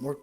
Work.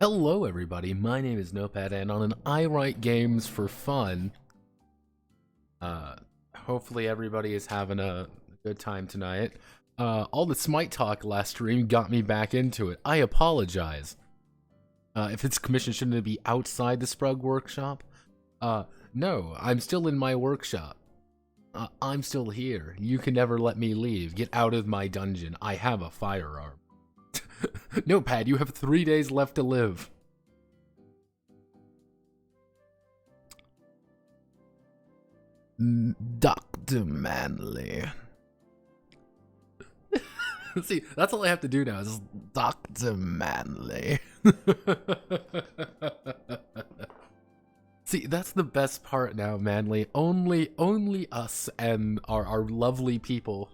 Hello everybody, my name is Notepad, and on an I Write Games for Fun, hopefully everybody is having a good time tonight. All the Smite talk last stream got me back into it. I apologize. If it's commission, shouldn't it be outside the SPRUG workshop? No, I'm still in my workshop. I'm still here. You can never let me leave. Get out of my dungeon. I have a firearm. Notepad, you have 3 days left to live. Dr. Manley. See, that's all I have to do now is Dr. Manley. See, that's the best part now, Manley. Only us and our lovely people.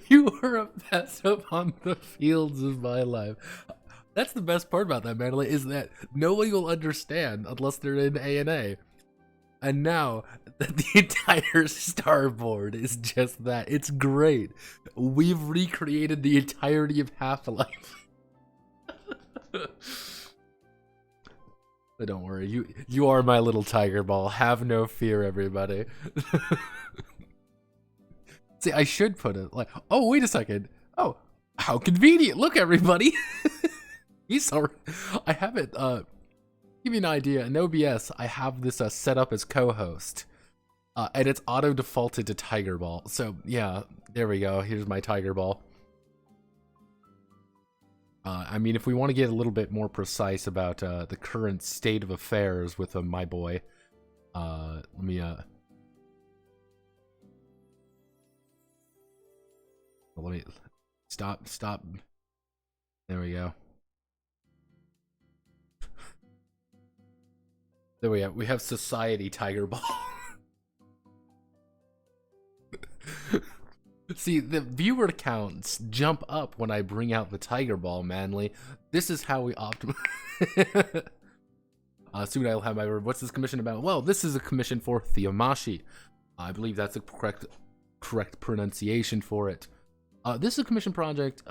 You were a pest upon the fields of my life. That's the best part about that, Manley, is that nobody will understand unless they're in A&A. And now that the entire starboard is just that, it's great. We've recreated the entirety of Half-Life. But don't worry, you are my little tiger ball. Have no fear, everybody. See, I should put it like, oh, wait a second. Oh, how convenient. Look, everybody. He's already, I have it, give you an idea, in OBS, I have this set up as co-host. And it's auto-defaulted to Tiger Ball. So, yeah, there we go. Here's my Tiger Ball. I mean, if we want to get a little bit more precise about the current state of affairs with my boy, let me, stop. There we go. There we go. We have Society Tiger Ball. See, the viewer counts jump up when I bring out the Tiger Ball, Manly. This is how we optimize. Soon I'll have my word. What's this commission about? Well, this is a commission for THEOMACHY. I believe that's the correct pronunciation for it. This is a commission project,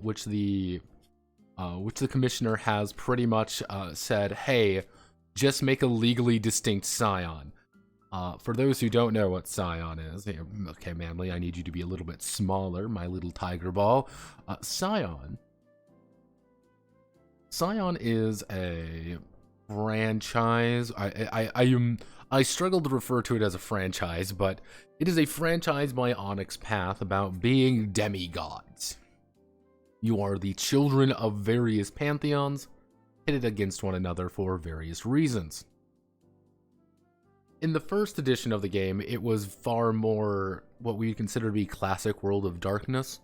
which the commissioner has pretty much said, hey, just make a legally distinct scion. For those who don't know what scion is, okay, Manly, I need you to be a little bit smaller, my little Tiger Ball. Scion is a franchise. I struggle to refer to it as a franchise, but it is a franchise by Onyx Path about being demigods. You are the children of various pantheons, pitted against one another for various reasons. In the first edition of the game, it was far more what we consider to be classic World of Darkness,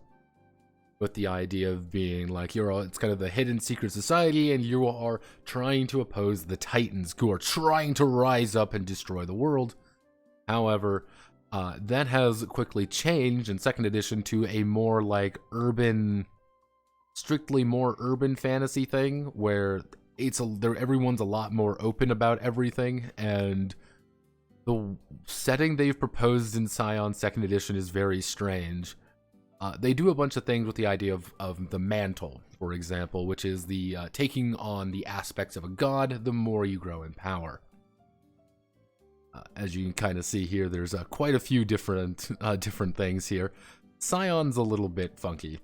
with the idea of being like, it's kind of the hidden secret society, and you are trying to oppose the Titans, who are trying to rise up and destroy the world. However, that has quickly changed in second edition to a more like strictly more urban fantasy thing, where everyone's a lot more open about everything, and the setting they've proposed in Scion 2nd edition is very strange. They do a bunch of things with the idea of the mantle, for example, which is the taking on the aspects of a god the more you grow in power. As you can kind of see here, there's quite a few different things here. Scion's a little bit funky.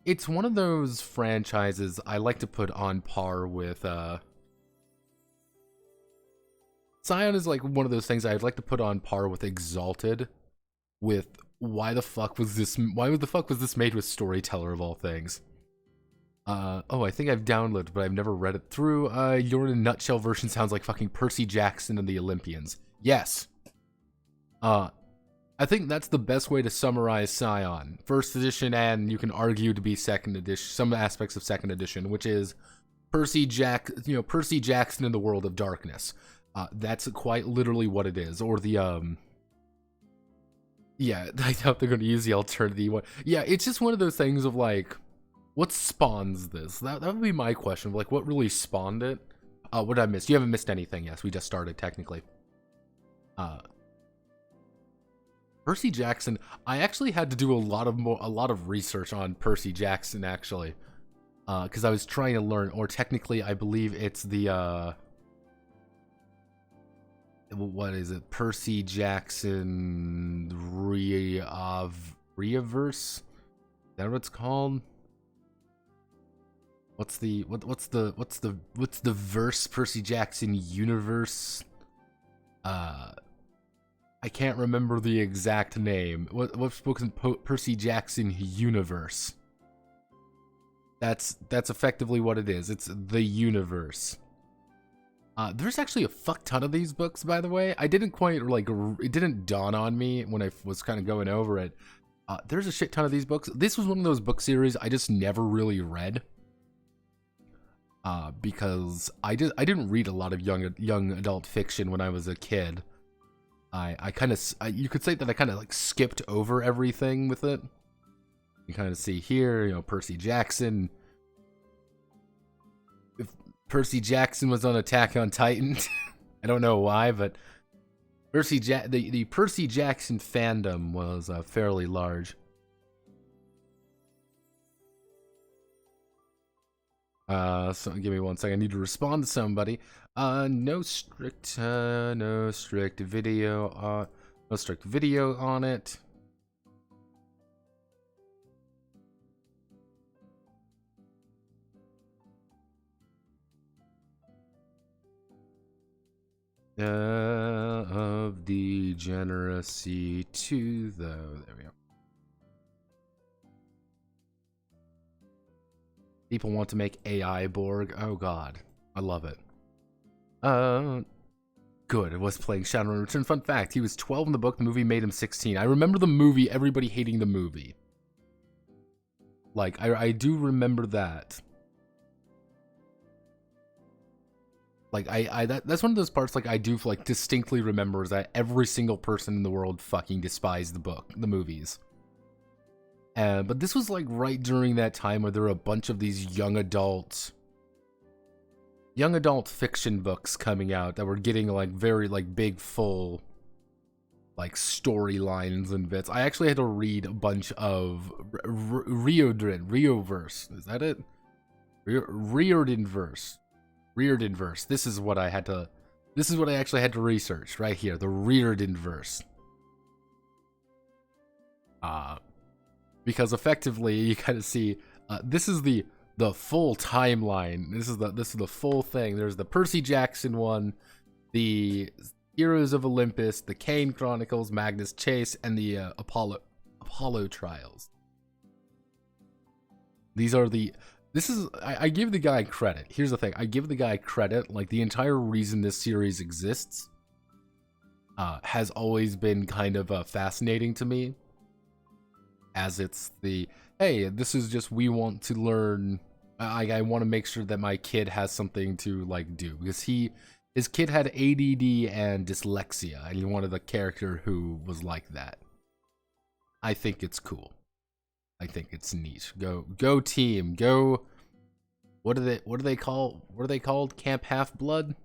It's one of those franchises I like to put on par with... Scion is like one of those things I'd like to put on par with Exalted, with why the fuck was this made with Storyteller of all things? Oh, I think I've downloaded, but I've never read it through. Your in a nutshell version sounds like fucking Percy Jackson and the Olympians. Yes. I think that's the best way to summarize Scion. First edition, and you can argue to be second edition, some aspects of second edition, which is Percy Jackson in the World of Darkness. That's quite literally what it is. Or the, yeah, I doubt they're going to use the alternative one. Yeah, it's just one of those things of, like, what spawns this? That would be my question. Like, what really spawned it? What did I miss? You haven't missed anything. Yes, we just started, technically. Percy Jackson, I actually had to do a lot of research on Percy Jackson, actually. Because I was trying to learn, or technically, I believe it's the, what is it? Percy Jackson Reaverse? Is that what it's called? What's the verse Percy Jackson universe? I can't remember the exact name. What's spoken Percy Jackson universe? That's effectively what it is. It's the universe. There's actually a fuck ton of these books, by the way. I didn't quite, like, it didn't dawn on me when I was kind of going over it. There's a shit ton of these books. This was one of those book series I just never really read. Because I didn't read a lot of young adult fiction when I was a kid. You could say that I kind of, like, skipped over everything with it. You kind of see here, Percy Jackson. Percy Jackson was on Attack on Titan. I don't know why, but the Percy Jackson fandom was fairly large. So give me 1 second. I need to respond to somebody. No strict video on it. Of degeneracy to the... There we go. People want to make AI Borg. Oh god. I love it. Good. It was playing Shadowrun Return. Fun fact, he was 12 in the book. The movie made him 16. I remember the movie, everybody hating the movie. Like, I do remember that. Like, that's one of those parts, like, I do, like, distinctly remember is that every single person in the world fucking despised the movies. But this was, like, right during that time where there were a bunch of these young adult fiction books coming out that were getting, like, very, like, big, full, like, storylines and bits. I actually had to read a bunch of Rioverse. Is that it? Riordanverse. This is what I actually had to research right here. The Riordanverse. Because effectively you kind of see this is the full timeline. This is the full thing. There's the Percy Jackson one, the Heroes of Olympus, the Kane Chronicles, Magnus Chase, and the Apollo Trials. These are the... I give the guy credit. Here's the thing. I give the guy credit. Like, the entire reason this series exists has always been kind of fascinating to me. As it's the, hey, this is just, we want to learn. I want to make sure that my kid has something to, like, do. Because his kid had ADD and dyslexia. And he wanted a character who was like that. I think it's cool. I think it's neat. Go team. Go. What are they called? Camp Half-Blood?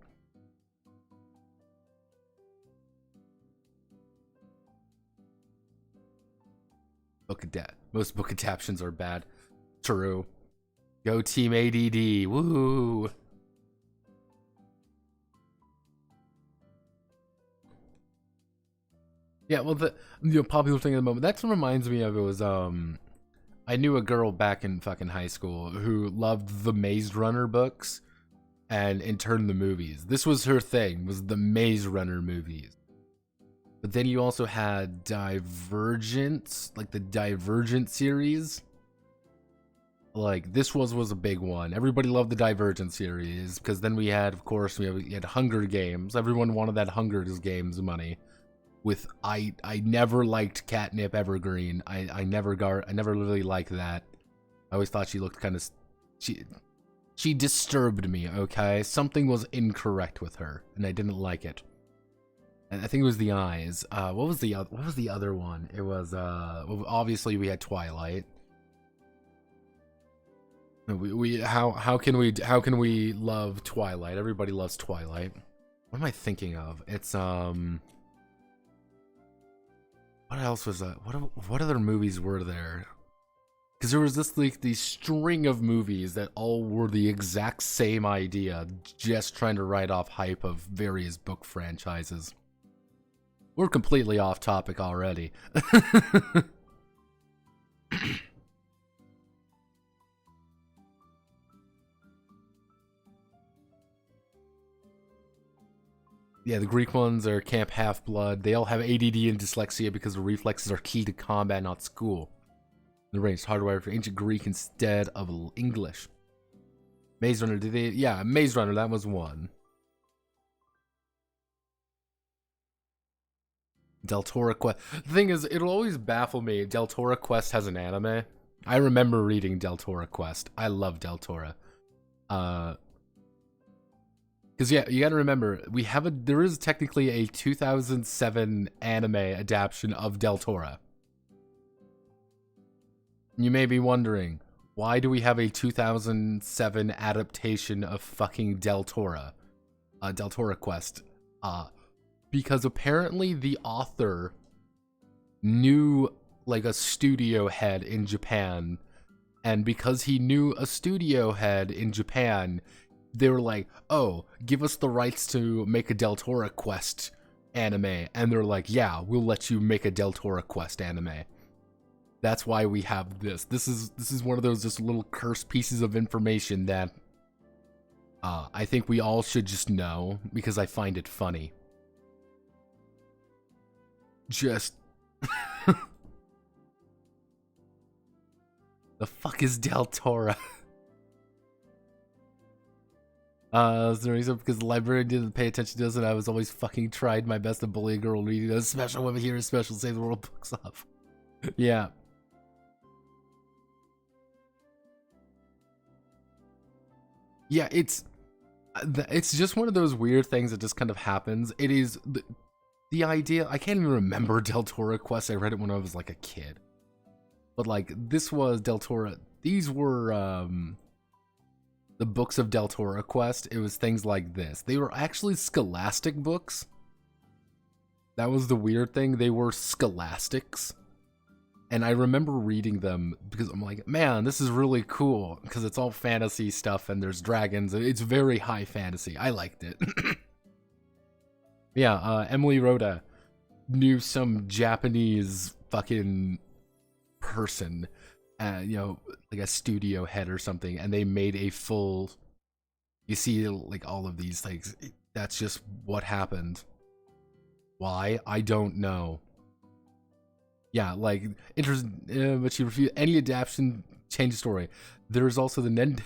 Most book adaptions are bad. True. Go team ADD. Woo. Yeah, well, the popular thing at the moment. That's what reminds me of. It was I knew a girl back in fucking high school who loved the Maze Runner books and in turn the movies. This was her thing, was the Maze Runner movies. But then you also had Divergent, like the Divergent series. Like, this was a big one. Everybody loved the Divergent series, because then we had, of course, we had Hunger Games. Everyone wanted that Hunger Games money. With I never liked Catnip Evergreen. I never really liked that. I always thought she looked kind of... She disturbed me, okay? Something was incorrect with her, and I didn't like it. I think it was the eyes. What was the other one? It was obviously we had Twilight. How can we love Twilight? Everybody loves Twilight. What am I thinking of? It's what else was that? What other movies were there? Because there was this like these string of movies that all were the exact same idea, just trying to write off hype of various book franchises. We're completely off topic already. Yeah, the Greek ones are Camp Half-Blood. They all have ADD and dyslexia because the reflexes are key to combat, not school. The range hardwired for ancient Greek instead of English. Maze Runner, did they? Yeah, Maze Runner, that was one. Deltora Quest. The thing is, it'll always baffle me. Deltora Quest has an anime. I remember reading Deltora Quest. I love Deltora. Because yeah, you gotta remember, there is technically a 2007 anime adaptation of Deltora. You may be wondering, why do we have a 2007 adaptation of fucking Deltora? Deltora Quest. Because apparently the author knew like a studio head in Japan, and because he knew a studio head in Japan, they were like, oh, give us the rights to make a Deltora Quest anime. And they're like, yeah, we'll let you make a Deltora Quest anime. That's why we have this. This is one of those just little cursed pieces of information that I think we all should just know, because I find it funny. Just... The fuck is Del Toro? That's the reason, because the librarian didn't pay attention to us, and I was always fucking tried my best to bully a girl reading those special women here, special save the world books off. Yeah. Yeah, it's just one of those weird things that just kind of happens. It is the idea. I can't even remember Del Toro Quest. I read it when I was like a kid, but like this was Del Toro. These were the books of Del Toro Quest. It was things like this. They were actually scholastic books. That was the weird thing. They were scholastics. And I remember reading them because I'm like, man, this is really cool. Because it's all fantasy stuff and there's dragons. It's very high fantasy. I liked it. Yeah, Emily Rhoda knew some Japanese fucking person, you know, like a studio head or something. And they made a full, you see, like all of these things. That's just what happened. Why? I don't know. Yeah, like, but she refused any adaptation, change the story. There's also the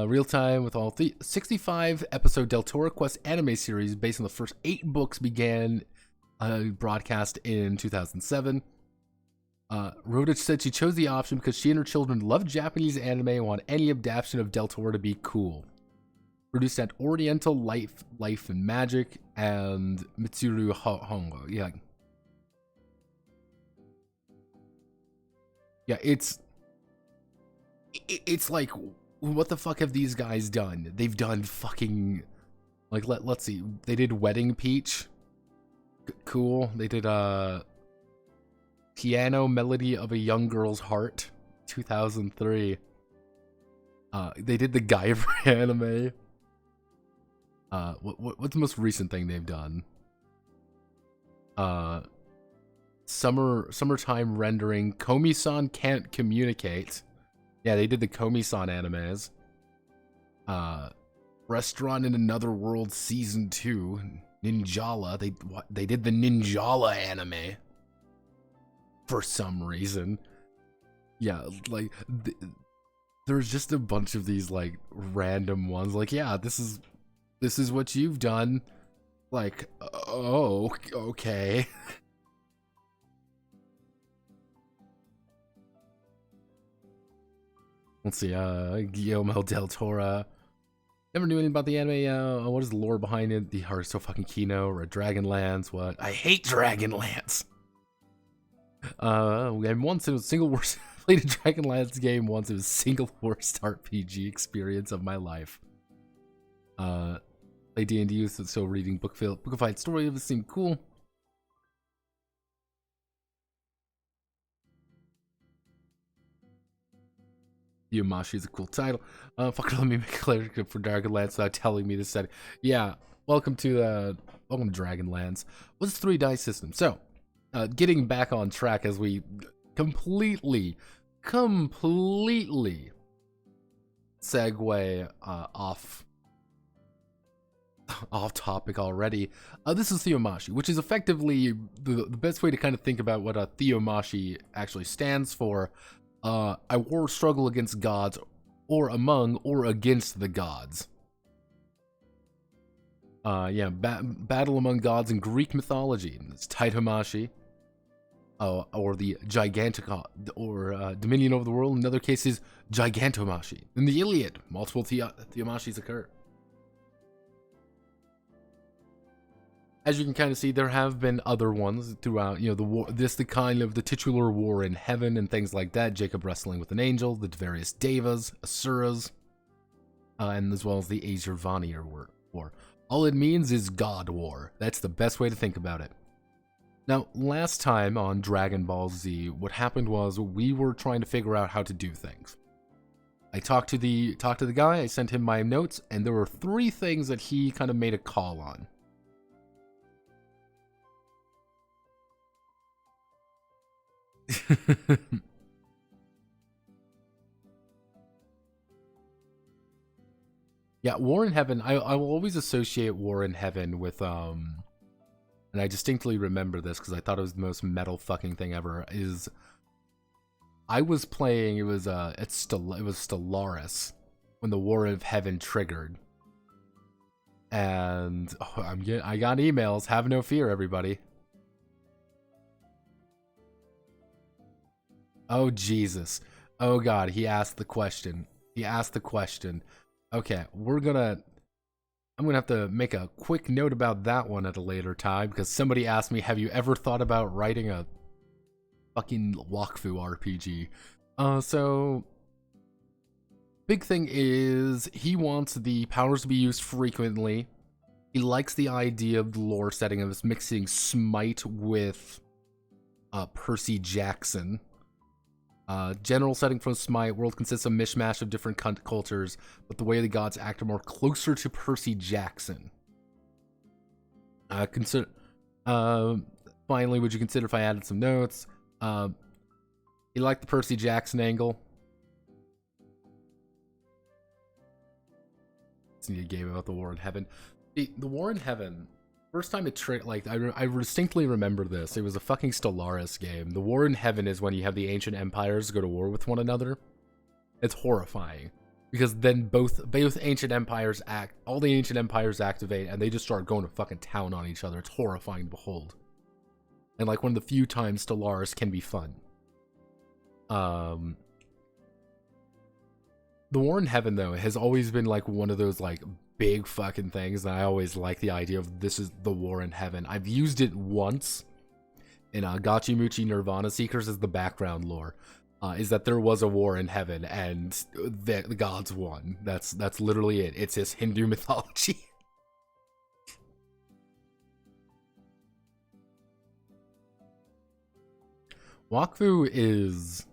real time with all 65 episode Del Toro Quest anime series based on the first 8 books began broadcast in 2007. Rhoda said she chose the option because she and her children love Japanese anime and want any adaptation of Del Toro to be cool. Produced at Oriental Life and Magic and Mitsuru Hongo. Yeah. Yeah, it's like, what the fuck have these guys done? They've done fucking, like, let's see. They did Wedding Peach. Cool. They did Piano Melody of a Young Girl's Heart, 2003. They did the Guyver anime. What's the most recent thing they've done? Summertime Rendering, Komi-san Can't Communicate. Yeah, they did the Komi-san animes. Restaurant in Another World Season 2, Ninjala. They did the Ninjala anime for some reason. Yeah, like there's just a bunch of these like random ones. Like, yeah, this is what you've done. Like, oh, okay. Let's see, Guillermo del Toro. Never knew anything about the anime. What is the lore behind it? The heart is so fucking Kino or Dragonlance. What? I hate Dragonlance. And once it was single worst. Played a Dragonlance game once. It was single worst RPG experience of my life. Play D&D, so reading bookified story of it seemed cool. THEOMACHY is a cool title. Fucker, let me make a cleric for Dragonlance without telling me to set it. Yeah, welcome to Dragonlance. What's the 3 dice system? So, getting back on track as we completely segue off topic already. This is THEOMACHY, which is effectively the best way to kind of think about what a THEOMACHY actually stands for. A war struggle against gods, or among or against the gods. Yeah, battle among gods in Greek mythology. It's THEOMACHY. Or the Gigantic, or Dominion over the world. In other cases, Gigantomachy. In the Iliad, multiple THEOMACHYs occur. As you can kind of see, there have been other ones throughout, you know, the war, the kind of the titular war in heaven and things like that. Jacob wrestling with an angel, the various devas, asuras, and as well as the Aesir Vanir war. All it means is God War. That's the best way to think about it. Now, last time on Dragon Ball Z, what happened was we were trying to figure out how to do things. I talked to the guy, I sent him my notes, and there were 3 things that he kind of made a call on. Yeah, War in Heaven, I will always associate War in Heaven with, and I distinctly remember this because I thought it was the most metal fucking thing ever, is I was playing, it was Stellaris when the War of Heaven triggered. And I got emails, have no fear, everybody. Oh, Jesus. Oh, God, he asked the question. He asked the question. Okay, I'm gonna have to make a quick note about that one at a later time, because somebody asked me, have you ever thought about writing a fucking Wakfu RPG? So big thing is he wants the powers to be used frequently. He likes the idea of the lore setting of us mixing Smite with Percy Jackson. General setting from Smite, world consists of a mishmash of different cultures, but the way the gods act are more closer to Percy Jackson. Finally, would you consider if I added some notes? You like the Percy Jackson angle? Let's need a game about the War in Heaven. The War in Heaven, first time it I distinctly remember this. It was a fucking Stellaris game. The War in Heaven is when you have the ancient empires go to war with one another. It's horrifying because then both ancient empires all the ancient empires activate, and they just start going to fucking town on each other. It's horrifying to behold, and like one of the few times Stellaris can be fun. The War in Heaven, though, has always been like one of those like big fucking things, and I always like the idea of this is the War in Heaven. I've used it once in Gachimuchi Nirvana Seekers as the background lore, is that there was a war in heaven and the gods won. That's literally it. It's this Hindu mythology. Wakfu is...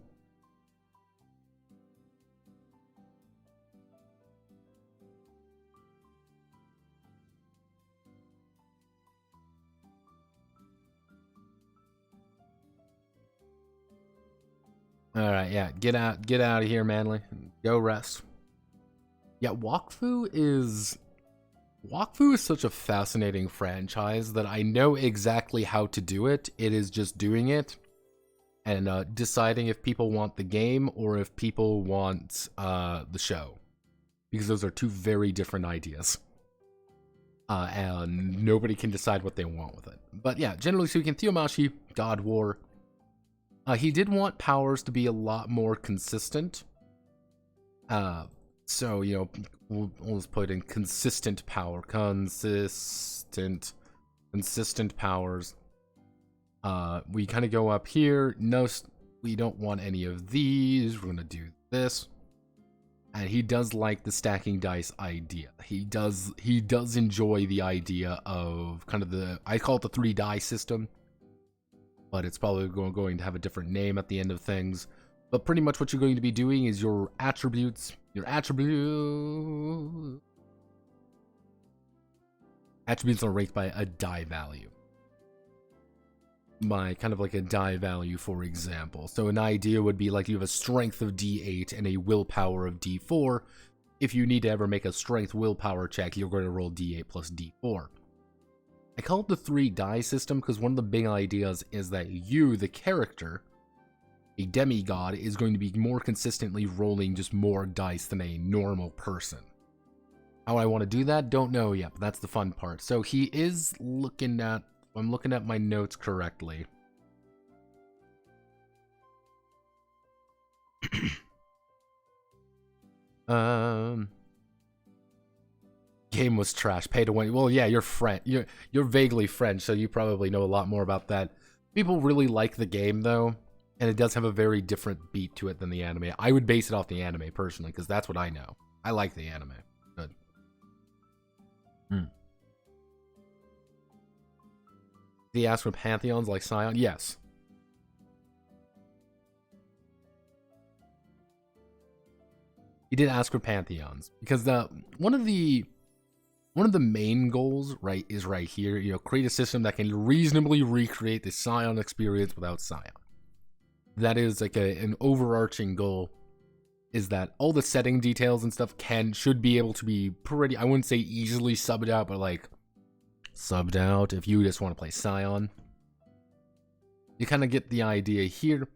Alright, yeah, get out of here, Manly. Go rest. Yeah, Wakfu is such a fascinating franchise that I know exactly how to do it. It is just doing it and deciding if people want the game or if people want the show. Because those are two very different ideas. And nobody can decide what they want with it. But yeah, generally speaking, THEOMACHY, God War. He did want powers to be a lot more consistent. So, you know, we'll just put in consistent power. Consistent powers. We kind of go up here. No, we don't want any of these. We're going to do this. And he does like the stacking dice idea. He does enjoy the idea of kind of I call it the 3 die system. But it's probably going to have a different name at the end of things. But pretty much what you're going to be doing is your attributes are ranked by a die value. By kind of like a die value, for example. So an idea would be like you have a strength of D8 and a willpower of D4. If you need to ever make a strength willpower check, you're going to roll D8 plus D4. I call it the 3 die system because one of the big ideas is that you, the character, a demigod, is going to be more consistently rolling just more dice than a normal person. How I want to do that, don't know yet, but that's the fun part. So he is looking at, I'm looking at my notes correctly. Game was trash. Pay to win. Well, yeah, you're vaguely French, so you probably know a lot more about that. People really like the game, though, and it does have a very different beat to it than the anime. I would base it off the anime, personally, because that's what I know. I like the anime. Good. Did he ask for pantheons like Scion? Yes. He did ask for pantheons, because one of the main goals, right, is right here. You know, create a system that can reasonably recreate the Scion experience without Scion. That is like an overarching goal. is that all the setting details and stuff should be able to be pretty, I wouldn't say easily subbed out, but like subbed out if you just want to play Scion. You kind of get the idea here,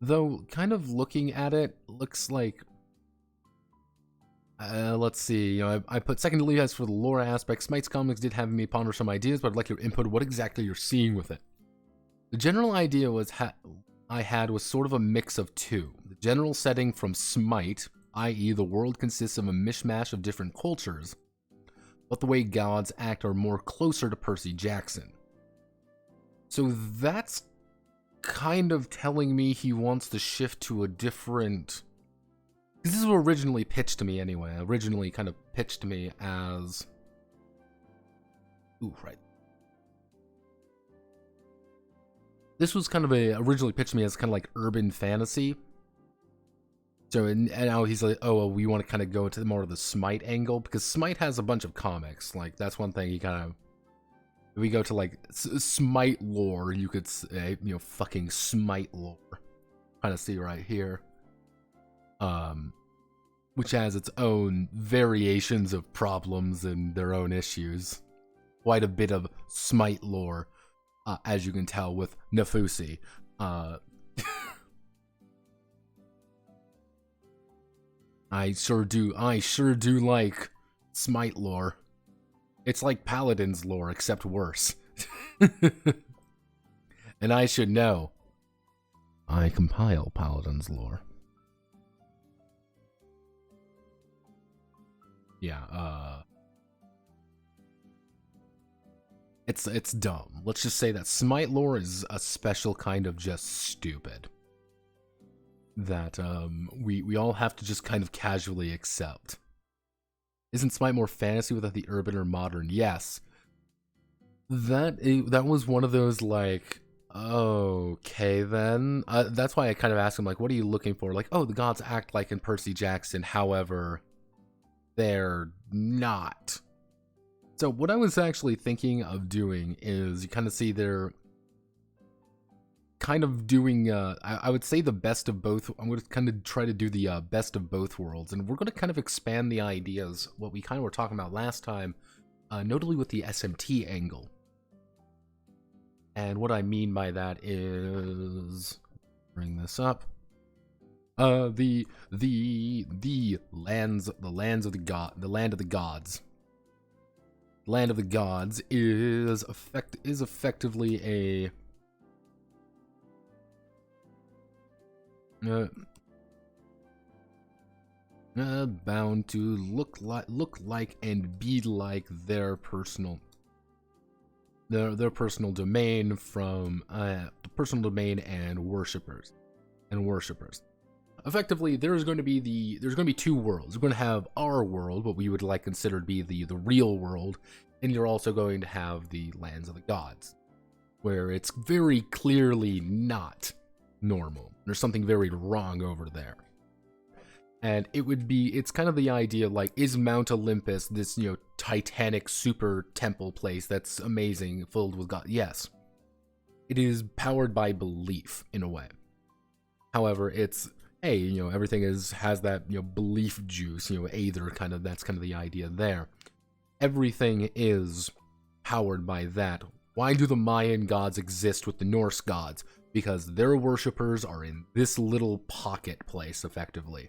though kind of looking at it, looks like, let's see, I put secondly as for the lore aspect, Smite's comics did have me ponder some ideas, but I'd like your input, what exactly you're seeing with it. The general idea was I had was sort of a mix of two. The general setting from Smite, i.e. the world consists of a mishmash of different cultures, but the way gods act are more closer to Percy Jackson. So that's kind of telling me he wants to shift to a different... This is what originally pitched to me anyway. Originally kind of pitched to me as... Ooh, right. This was kind of originally pitched to me as kind of like urban fantasy. So, and now he's like, oh, well, we want to kind of go into more of the Smite angle, because Smite has a bunch of comics. Like, that's one thing he kind of... If we go to, like, Smite lore, you could say, fucking Smite lore. Kind of see right here. Which has its own variations of problems and their own issues. Quite a bit of Smite lore, as you can tell with Nefusi. I sure do like Smite lore. It's like Paladin's lore, except worse. And I should know. I compile Paladin's lore. Yeah, It's dumb. Let's just say that Smite lore is a special kind of just stupid. That, we all have to just kind of casually accept. Isn't Smite more fantasy without the urban or modern? Yes. That was one of those, like, okay then. That's why I kind of asked him, like, what are you looking for? Like, oh, the gods act like in Percy Jackson, however, they're not. So what I was actually thinking of doing is, you kind of see they're kind of doing, I would say the best of both. I'm going to kind of try to do the best of both worlds, and we're going to kind of expand the ideas, what we kind of were talking about last time, notably with the SMT angle. And what I mean by that is, bring this up, the land of the gods. Land of the Gods is effectively a bound to look like and be like their personal domain from personal domain and worshippers. Effectively, there's going to be two worlds. We're going to have our world, what we would like consider to be the real world, and you're also going to have the lands of the gods, where it's very clearly not normal. There's something very wrong over there. And it's kind of the idea, like, is Mount Olympus this, titanic super temple place that's amazing, filled with God? Yes. It is powered by belief, in a way. However, it's, hey, everything has that, belief juice, Aether, that's kind of the idea there. Everything is powered by that. Why do the Mayan gods exist with the Norse gods? Because their worshippers are in this little pocket place, effectively.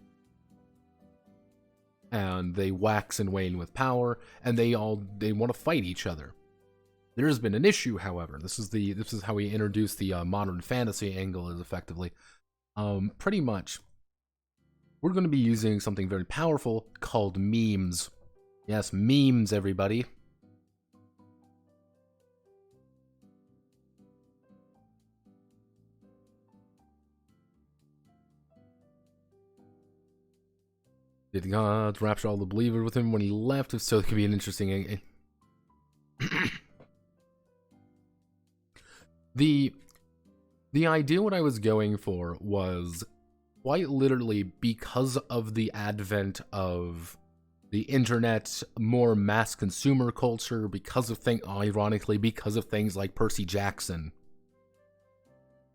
And they wax and wane with power, and they want to fight each other. There's been an issue, however. This is how we introduce the modern fantasy angle, is effectively. Pretty much, we're going to be using something very powerful called memes. Yes, memes, everybody. Did the gods rapture all the believers with him when he left? If so, it could be an interesting... The idea what I was going for was quite literally because of the advent of the internet, more mass consumer culture, ironically because of things like Percy Jackson.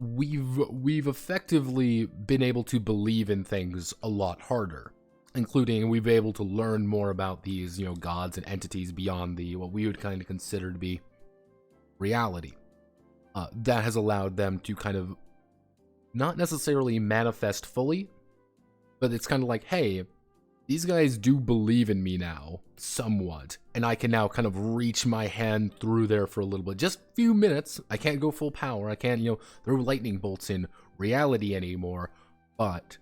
we've effectively been able to believe in things a lot harder, including we've been able to learn more about these, you know, gods and entities beyond the what we would kind of consider to be reality. That has allowed them to kind of not necessarily manifest fully, but it's kind of like, hey, these guys do believe in me now, somewhat, and I can now kind of reach my hand through there for a little bit. Just a few minutes. I can't go full power. I can't, you know, throw lightning bolts in reality anymore, but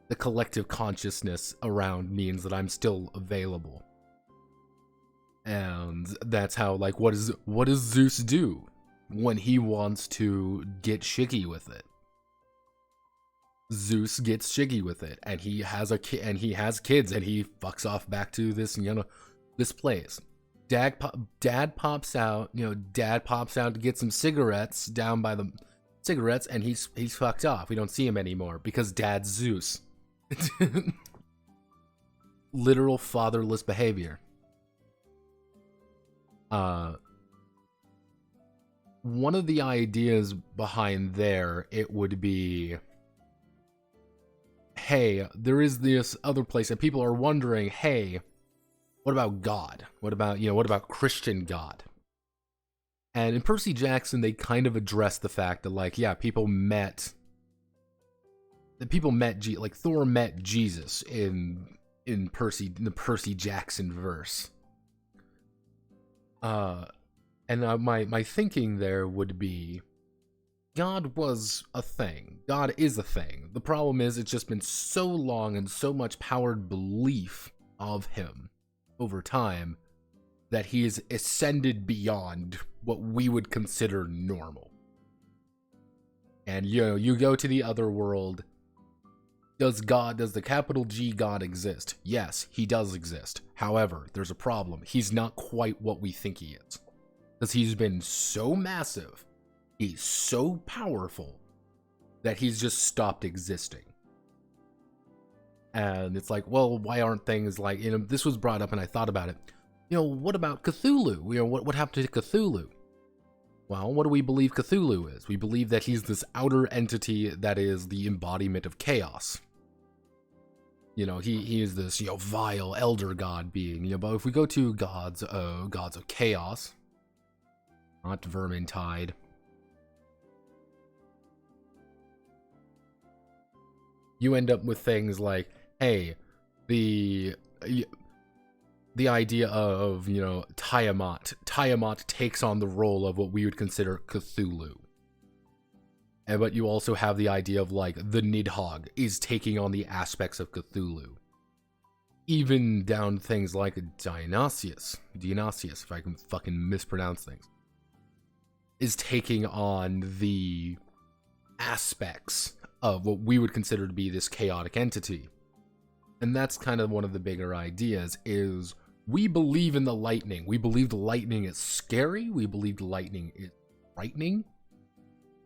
the collective consciousness around means that I'm still available. And that's how, like, what does Zeus do when he wants to get shiggy with it? Zeus gets shiggy with it, and he has kids, and he fucks off back to this, you know, this place. Dad pops out to get some cigarettes down by the cigarettes, and he's fucked off. We don't see him anymore because Dad's Zeus. Literal fatherless behavior. One of the ideas behind there, it would be, hey, there is this other place, and people are wondering, hey, what about God? What about Christian God? And in Percy Jackson, they kind of addressed the fact that, like, yeah, Thor met Jesus in the Percy Jackson verse. And my thinking there would be, God was a thing. God is a thing. The problem is it's just been so long and so much powered belief of him over time that he has ascended beyond what we would consider normal. And, you know, you go to the other world. Does the capital G God exist? Yes, he does exist. However, there's a problem. He's not quite what we think he is. Because he's been so massive, he's so powerful, that he's just stopped existing. And it's like, well, why aren't things like, you know, this was brought up and I thought about it. You know, what about Cthulhu? You know, what happened to Cthulhu? Well, what do we believe Cthulhu is? We believe that he's this outer entity that is the embodiment of chaos. You know, he is this, you know, vile elder god being. You know, but if we go to gods of chaos, not Vermintide, you end up with things like, hey, the idea of, you know, Tiamat. Tiamat takes on the role of what we would consider Cthulhu. But you also have the idea of, like, the Nidhogg is taking on the aspects of Cthulhu. Even down things like Dionysius, if I can fucking mispronounce things, is taking on the aspects of what we would consider to be this chaotic entity. And that's kind of one of the bigger ideas, is we believe in the lightning. We believe the lightning is scary. We believe the lightning is frightening.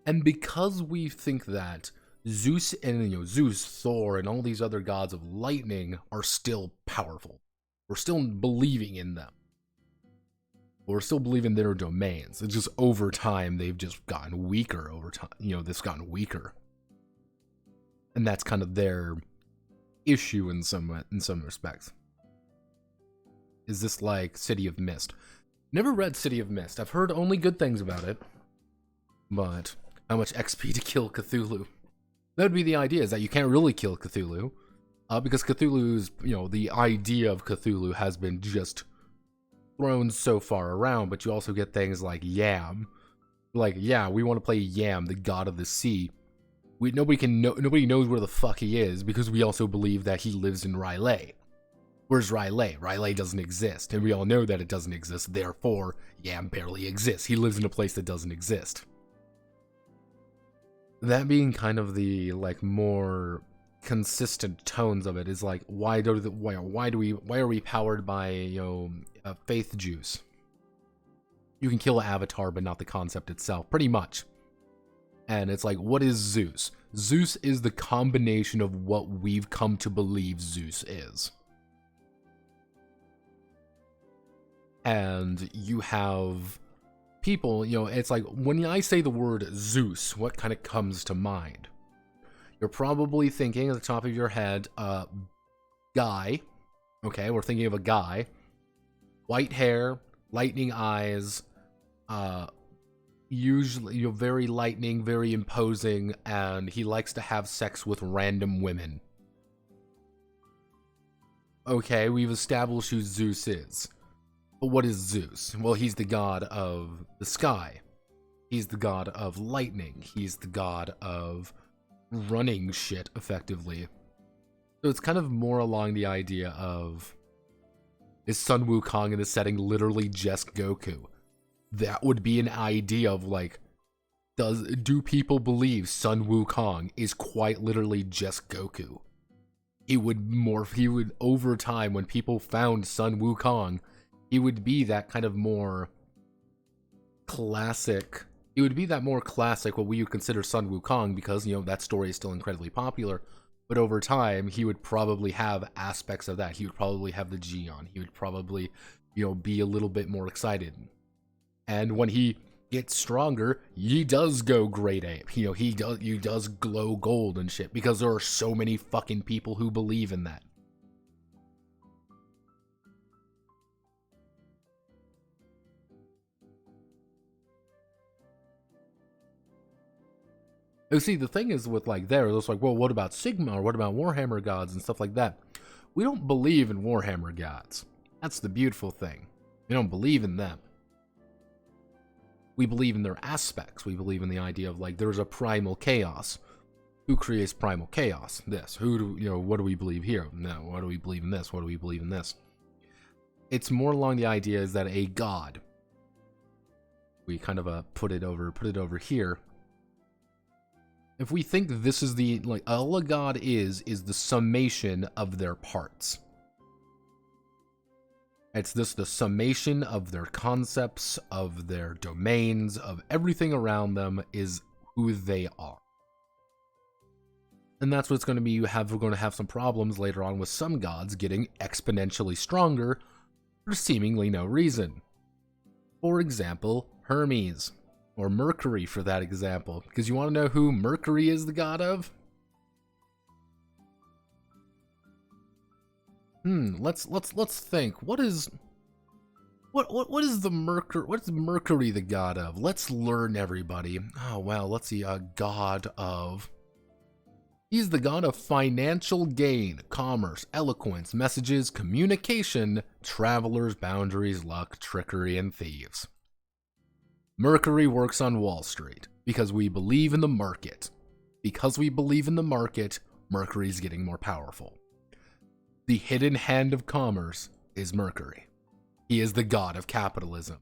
And because we think that Zeus and, you know, Zeus, Thor, and all these other gods of lightning are still powerful, we're still believing in them. We're still believing their domains. It's just over time they've just gotten weaker over time. You know, they've gotten weaker, and that's kind of their issue in some respects. Is this like City of Mist? Never read City of Mist. I've heard only good things about it. But how much XP to kill Cthulhu? That would be the idea, is that you can't really kill Cthulhu. Because Cthulhu's, you know, the idea of Cthulhu has been just thrown so far around, but you also get things like Yam. Like, yeah, we want to play Yam, the god of the sea. Nobody knows where the fuck he is, because we also believe that he lives in R'lyeh. Where's R'lyeh? R'lyeh doesn't exist, and we all know that it doesn't exist, therefore, Yam barely exists. He lives in a place that doesn't exist. That being kind of the, like, more consistent tones of it is like, why are we powered by, you know, faith juice? You can kill an avatar, but not the concept itself, pretty much. And it's like, what is Zeus? Zeus is the combination of what we've come to believe Zeus is. And you have people, you know, it's like when I say the word Zeus, what kind of comes to mind? You're probably thinking at the top of your head, guy. Okay, we're thinking of a guy. White hair, lightning eyes, usually, you know, very lightning, very imposing, and he likes to have sex with random women. Okay, we've established who Zeus is. But what is Zeus? Well, he's the god of the sky. He's the god of lightning. He's the god of running shit, effectively. So it's kind of more along the idea of, is Sun Wukong in the setting literally just Goku? That would be an idea of, like, do people believe Sun Wukong is quite literally just Goku? He would over time, when people found Sun Wukong, he would be that kind of more classic. He would be that more classic, what we would consider Sun Wukong, because, you know, that story is still incredibly popular. But over time, he would probably have aspects of that. He would probably have the Geon. He would probably, you know, be a little bit more excited. And when he gets stronger, he does go great ape. You know, he does glow gold and shit, because there are so many fucking people who believe in that. You see, the thing is with, like, it's like, well, what about Sigma, or what about Warhammer gods and stuff like that? We don't believe in Warhammer gods. That's the beautiful thing. We don't believe in them. We believe in their aspects. We believe in the idea of, like, there's a primal chaos. Who creates primal chaos? This. What do we believe here? No, what do we believe in this? What do we believe in this? It's more along the idea is that a god, we kind of put it over here. If we think this is the, like, all a god is the summation of their parts. It's the summation of their concepts, of their domains, of everything around them is who they are. And that's what's going to be, we're going to have some problems later on with some gods getting exponentially stronger for seemingly no reason. For example, Hermes. Or Mercury, for that example. Because you want to know who Mercury is the god of? Let's think. What is Mercury the god of? Let's learn, everybody. Oh well, let's see. God of. He's the god of financial gain, commerce, eloquence, messages, communication, travelers, boundaries, luck, trickery, and thieves. Mercury works on Wall Street because we believe in the market. Because we believe in the market, Mercury's getting more powerful. The hidden hand of commerce is Mercury. He is the god of capitalism.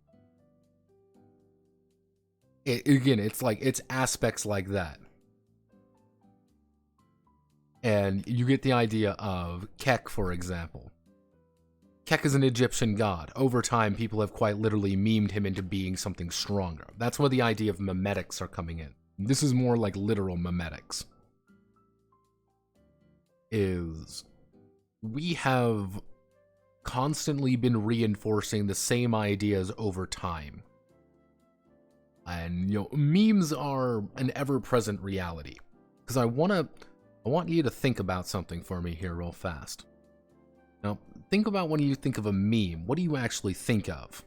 It's aspects like that. And you get the idea of Kek, for example. Kek is an Egyptian god. Over time, people have quite literally memed him into being something stronger. That's where the idea of memetics are coming in. This is more like literal memetics. We have constantly been reinforcing the same ideas over time. And, memes are an ever-present reality. Because I want you to think about something for me here real fast. Now, think about when you think of a meme. What do you actually think of?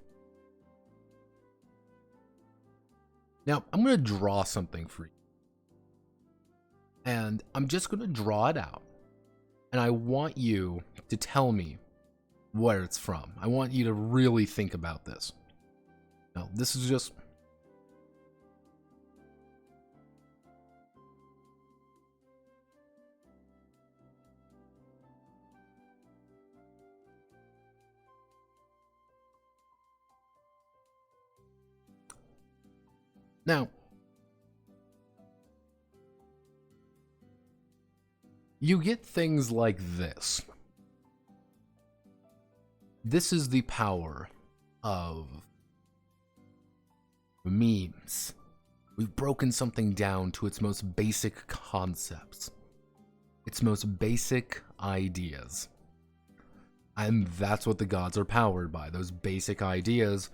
Now, I'm going to draw something for you. And I'm just going to draw it out. And I want you to tell me where it's from. I want you to really think about this. Now, this is just... Now, you get things like this. This is the power of memes. We've broken something down to its most basic concepts, its most basic ideas. And that's what the gods are powered by, those basic ideas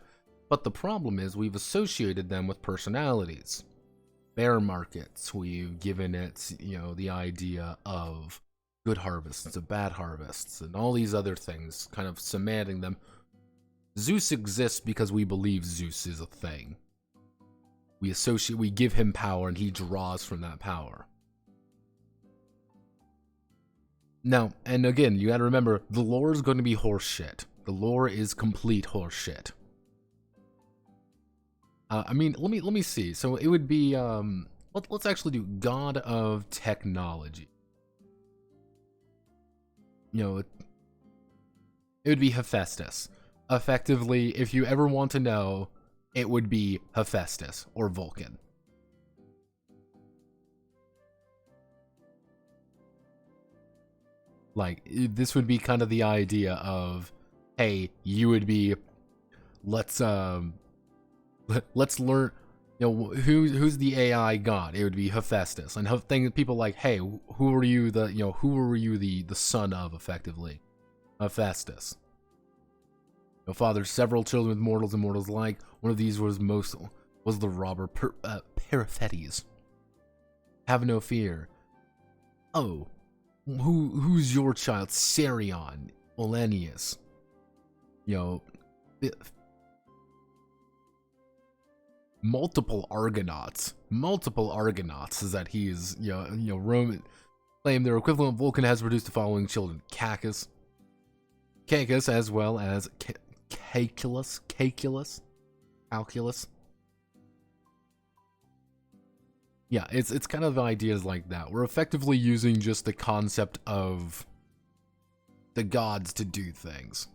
But the problem is we've associated them with personalities. Bear markets, we've given it, the idea of good harvests and bad harvests and all these other things, kind of cementing them. Zeus exists because we believe Zeus is a thing. We give him power and he draws from that power. Now, and again, you gotta remember, the lore is going to be horseshit. The lore is complete horseshit. I mean, let me see. So it would be, let's actually do God of Technology. It would be Hephaestus. Effectively, if you ever want to know, it would be Hephaestus or Vulcan. Like, this would be kind of the idea of, hey, you would be, let's learn, who's the AI god? It would be Hephaestus. And people like, hey, who are you the son of, effectively? Hephaestus. Fathered several children with mortals and mortals alike. One of these was the robber Periphetes. Have no fear. Oh, who's your child? Serion, Olenius. Multiple Argonauts is that he's, Roman claim their equivalent Vulcan has produced the following children: Cacus, as well as Calculus. Yeah, it's kind of ideas like that. We're effectively using just the concept of the gods to do things.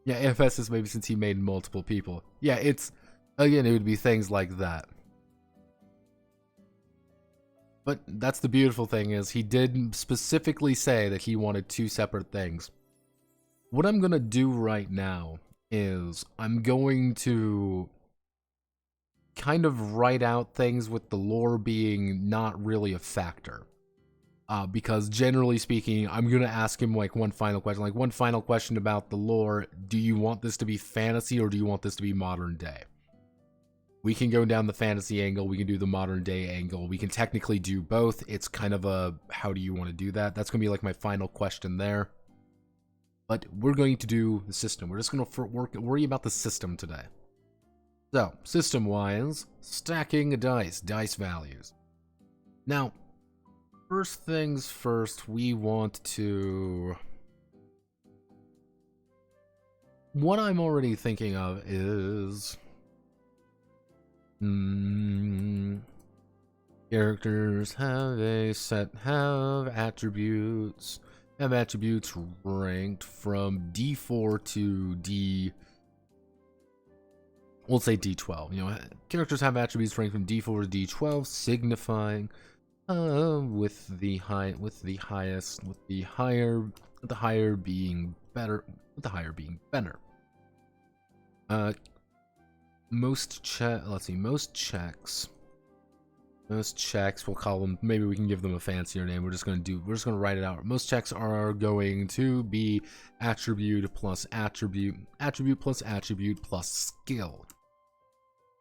Yeah, Hephaestus, maybe since he made multiple people. Yeah, it would be things like that. But that's the beautiful thing, is he did specifically say that he wanted two separate things. What I'm going to do right now is I'm going to kind of write out things with the lore being not really a factor. Because generally speaking, I'm going to ask him one final question about the lore. Do you want this to be fantasy or do you want this to be modern day? We can go down the fantasy angle, we can do the modern day angle, we can technically do both. It's kind of a, how do you want to do that? That's going to be my final question there. But we're going to do the system. We're just going to worry about the system today. So, system-wise, stacking dice values. Now, first things first, we want to... What I'm already thinking of is... Characters have attributes. Have attributes ranked from D4 to D... We'll say D12. Characters have attributes ranked from D4 to D12, signifying with the higher being better. Most checks, we'll call them, maybe we can give them a fancier name. We're just gonna write it out. Most checks are going to be attribute plus attribute plus attribute plus skill.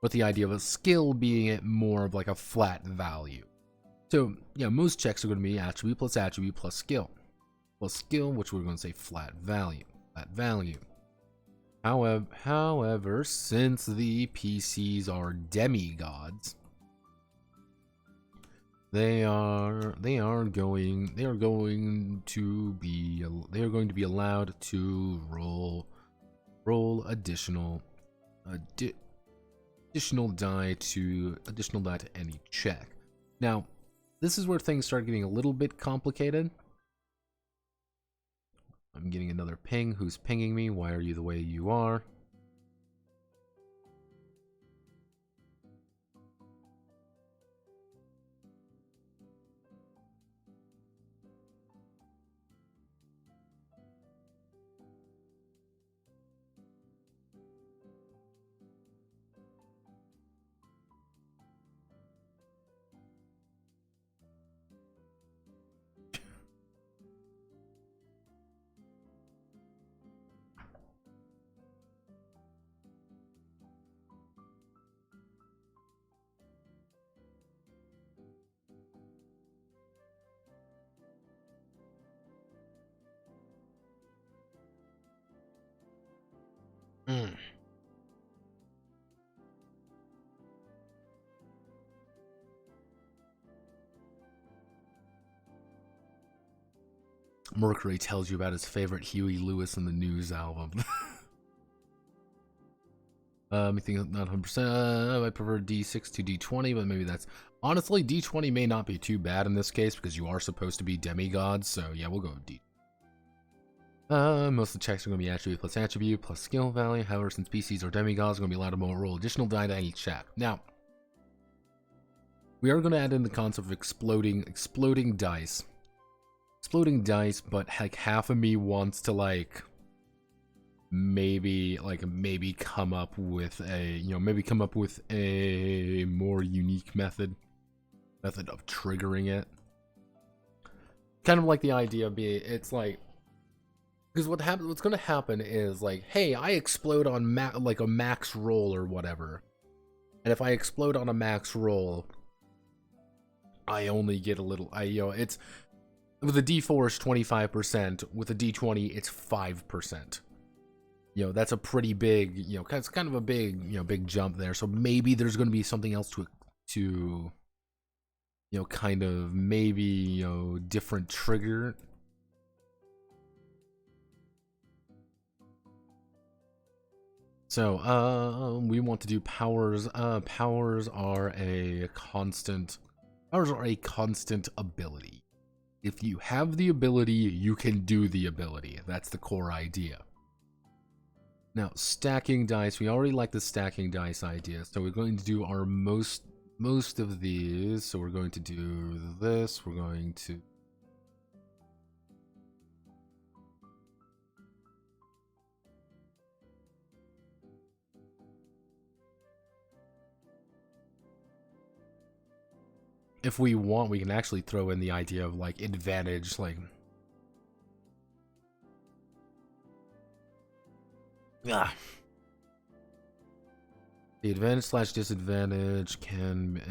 With the idea of a skill being it more of a flat value. So, yeah, most checks are going to be attribute plus skill. Plus skill, which we're going to say flat value. However, since the PCs are demigods, they are going to be allowed to roll additional die to any check. Now, this is where things start getting a little bit complicated. I'm getting another ping. Who's pinging me? Why are you the way you are? Mercury tells you about his favorite Huey Lewis and the News album. I think not 100%. I prefer D6 to D20, but maybe that's... Honestly, D20 may not be too bad in this case, because you are supposed to be demigods, so yeah, we'll go with D. Most of the checks are going to be attribute plus skill value. However, since PCs are demigods, we're going to be allowed to roll additional die to any check. Now, we are going to add in the concept of exploding dice. Exploding dice, but like half of me wants to like maybe come up with a more unique method of triggering it. Kind of like the idea being, it's like, because what's going to happen is like, hey, I explode on a max roll or whatever, and if I explode on a max roll, I only get a little. It's with a D4 is 25%. With a D20, it's 5%. That's a pretty big. It's kind of a big. Big jump there. So maybe there's going to be something else to kind of maybe different trigger. So, we want to do powers. Powers are a constant ability. If you have the ability, you can do the ability. That's the core idea. Now, stacking dice. We already like the stacking dice idea, so we're going to do our most of these. So we're going to do this. We're going to... If we want, we can actually throw in the idea of like advantage, like the advantage / disadvantage can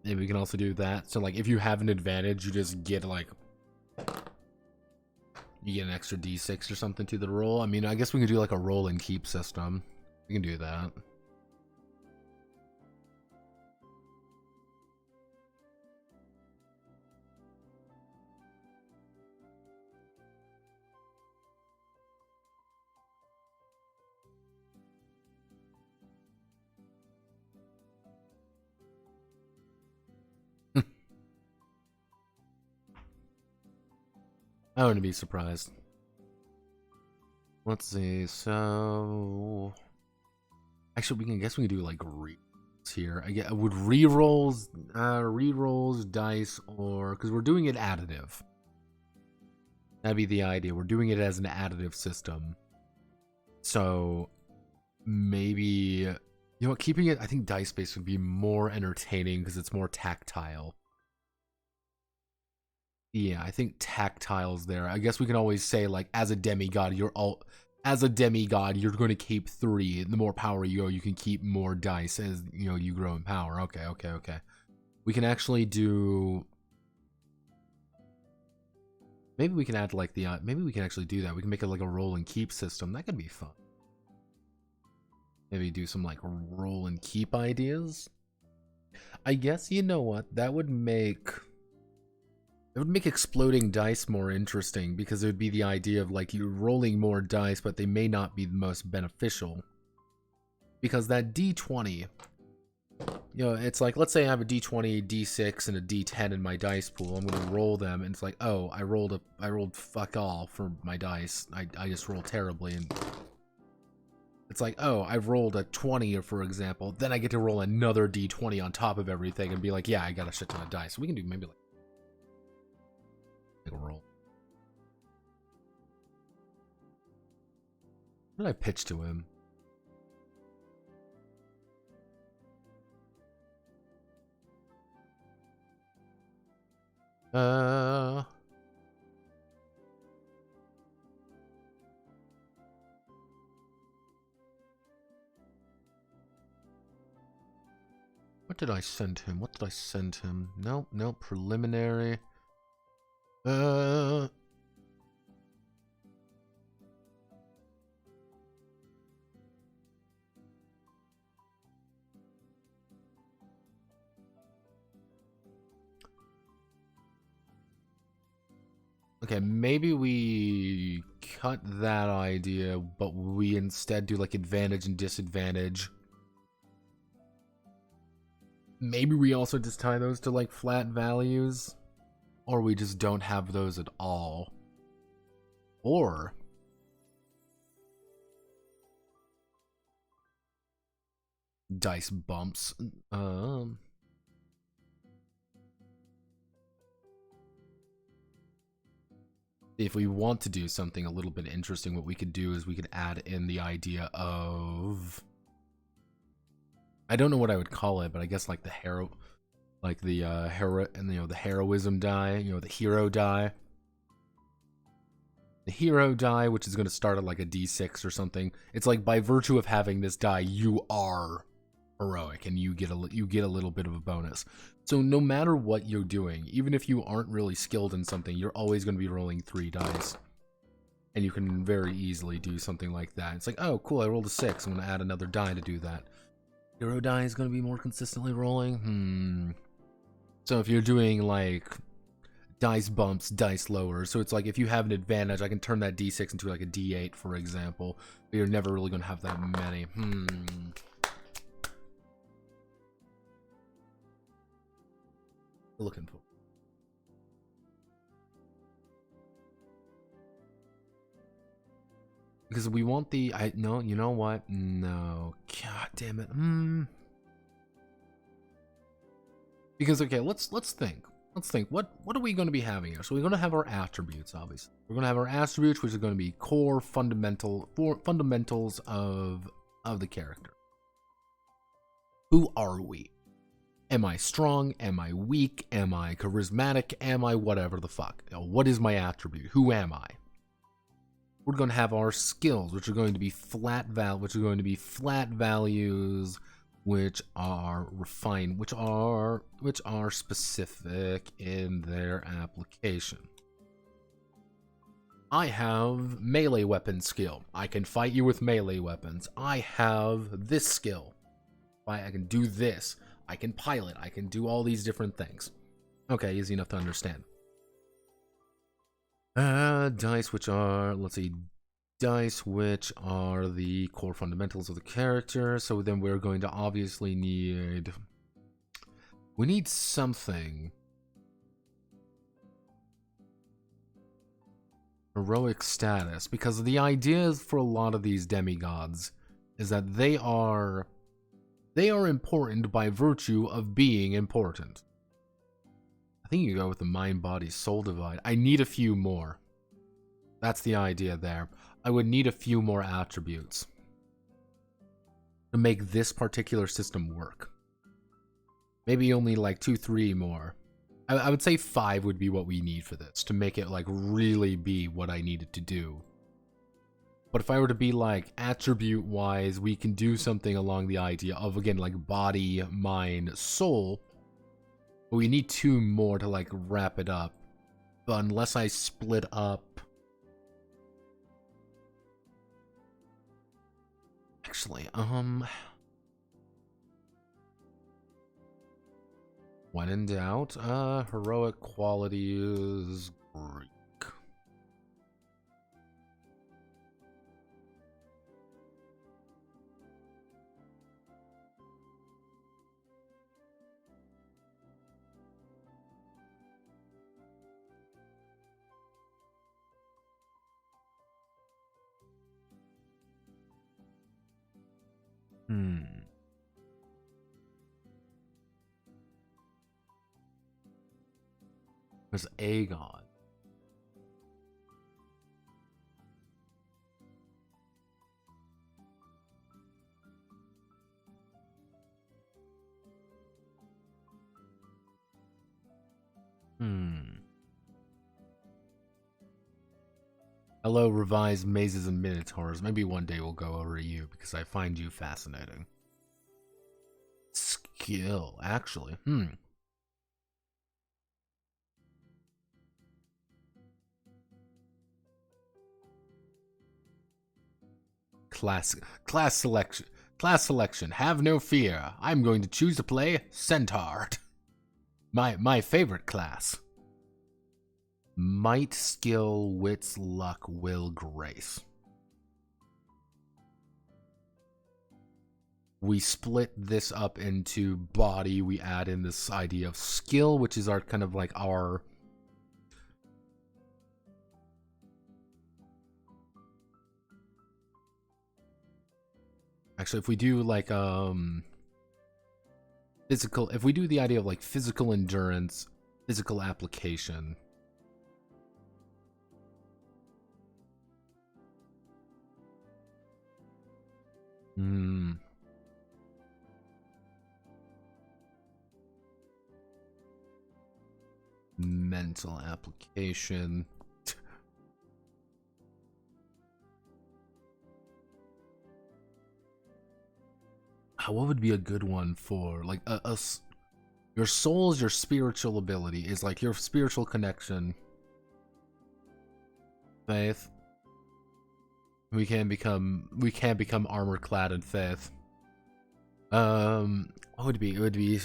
maybe we can also do that. So like if you have an advantage, you just get like you get an extra D6 or something to the roll. I mean, I guess we can do like a roll and keep system. We can do that. I wouldn't be surprised. Let's see. So, actually, we can do like re here. I get would re-rolls, dice, or because we're doing it additive. That'd be the idea. We're doing it as an additive system. So maybe keeping it. I think dice based would be more entertaining because it's more tactile. Yeah, I think tactile's there. I guess we can always say like as a demigod, you're going to keep 3. The more power you go, you can keep more dice as you grow in power. Okay. We can actually do. Maybe we can add like the. Maybe we can actually do that. We can make it like a roll and keep system. That could be fun. Maybe do some like roll and keep ideas. I guess you know what that would make. It would make exploding dice more interesting because it would be the idea of like you're rolling more dice, but they may not be the most beneficial. Because that D20, it's like, let's say I have a D20, D6, and a D10 in my dice pool. I'm gonna roll them, and it's like, oh, I rolled fuck all for my dice. I just rolled terribly, and it's like, oh, I've rolled a 20, for example. Then I get to roll another D20 on top of everything and be like, yeah, I got a shit ton of dice. So we can do maybe like. Roll. What did I pitch to him? What did I send him? No, preliminary. What Okay, maybe we cut that idea, but we instead do like advantage and disadvantage. Maybe we also just tie those to like flat values, or we just don't have those at all. Or dice bumps. If we want to do something a little bit interesting, what we could do is we could add in the idea of, I don't know what I would call it, but I guess like the hero, like the hero, and the heroism die, the hero die. The hero die, which is going to start at like a D6 or something. It's like by virtue of having this die, you are heroic, and you get a little bit of a bonus. So no matter what you're doing, even if you aren't really skilled in something, you're always going to be rolling 3 dice. And you can very easily do something like that. It's like, oh, cool, I rolled a 6. I'm going to add another die to do that. Hero die is going to be more consistently rolling. So if you're doing, like, dice bumps, dice lowers, so it's like if you have an advantage, I can turn that D6 into, like, a D8, for example. But you're never really going to have that many. Looking for. Because we want the no, you know what? No. God damn it. Because okay, let's think. Let's think. What are we going to be having here? So we're going to have our attributes, obviously. We're going to have our attributes, which are going to be core fundamentals of the character. Who are we? Am I strong? Am I weak? Am I charismatic? Am I whatever the fuck? What is my attribute? Who am I? We're going to have our skills, which are going to be flat values, which are refined, which are specific in their application. I have melee weapon skill. I can fight you with melee weapons. I have this skill. I can do this. I can pilot. I can do all these different things. Okay, easy enough to understand. Dice, which are, let's see, dice, which are the core fundamentals of the character. So then we're going to obviously need, we need something. Heroic status, because the idea for a lot of these demigods is that they are important by virtue of being important. I think you go with the mind, body, soul divide. I need a few more. That's the idea there. I would need a few more attributes to make this particular system work. Maybe only like 2, 3 more. I would say 5 would be what we need for this to make it like really be what I needed to do. But if I were to be like attribute-wise, we can do something along the idea of, again, like body, mind, soul. But we need 2 more to like wrap it up. But unless I split up... Actually, when in doubt, heroic qualities, Greek. There's Aegon. Hello, revised mazes and minotaurs. Maybe one day we'll go over to you because I find you fascinating. Skill, actually. Class selection. Have no fear. I'm going to choose to play Centaur. My favorite class. Might, skill, wits, luck, will, grace. We split this up into body. We add in this idea of skill, which is our kind of like our... Actually, if we do like physical, if we do the idea of like physical endurance, physical application. Mental application. What would be a good one for like your soul's your spiritual ability is like your spiritual connection. Faith. We can become armor clad in faith. What would it be? It would be,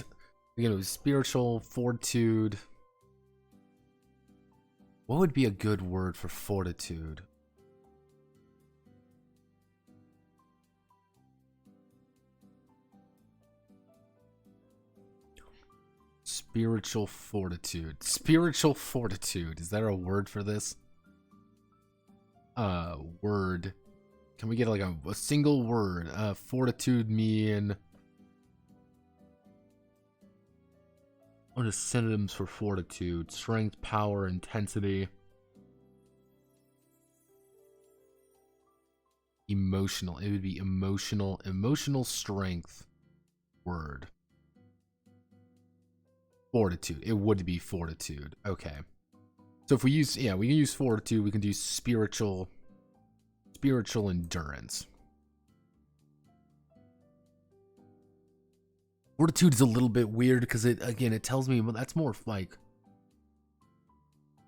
you know, spiritual fortitude. What would be a good word for fortitude? Spiritual fortitude. Spiritual fortitude. Is there a word for this? Word. Can we get like a single word? Fortitude mean... What are synonyms for fortitude? Strength, power, intensity. Emotional. It would be emotional. Emotional strength. Word. Fortitude. It would be fortitude. Okay. So if we use, yeah, we can use fortitude. We can do spiritual endurance. Fortitude is a little bit weird because it tells me, well, that's more like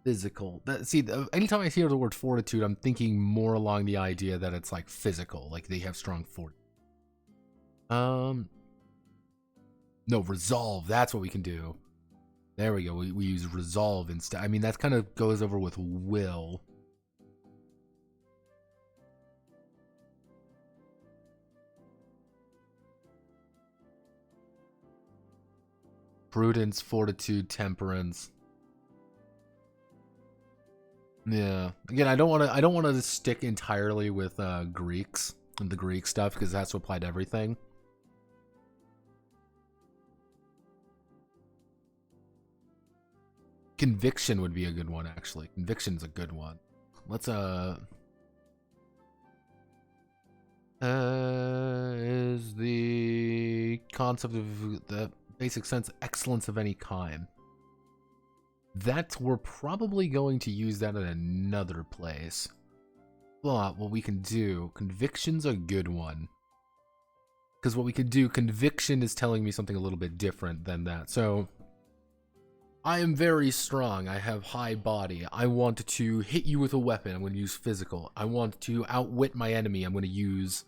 physical. Anytime I hear the word fortitude, I'm thinking more along the idea that it's like physical, like they have strong fortitude. No, resolve. That's what we can do. There we go. We use resolve instead. I mean, that kind of goes over with will. Prudence, fortitude, temperance. Yeah. Again, I don't want to stick entirely with Greeks and the Greek stuff because that's applied to everything. Conviction would be a good one, actually. Conviction's a good one. Let's is the concept of the basic sense excellence of any kind. That we're probably going to use that in another place. But what we can do, conviction's a good one. Because what we could do, conviction is telling me something a little bit different than that. So I am very strong. I have high body. I want to hit you with a weapon. I'm going to use physical. I want to outwit my enemy. I'm going to use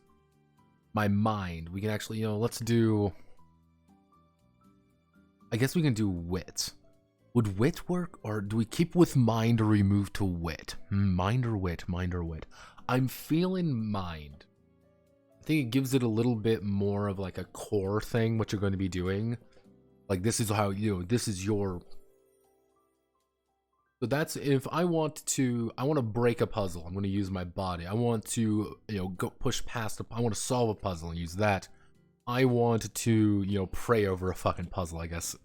my mind. We can actually, you know, let's do... I guess we can do wit. Would wit work? Or do we keep with mind or we move to wit? Mind or wit? Mind or wit? I'm feeling mind. I think it gives it a little bit more of like a core thing, what you're going to be doing. Like this is how, you know, this is your... So that's if I want to break a puzzle. I'm going to use my body. I want to, you know, go push past. I want to solve a puzzle and use that. I want to, you know, pray over a fucking puzzle, I guess.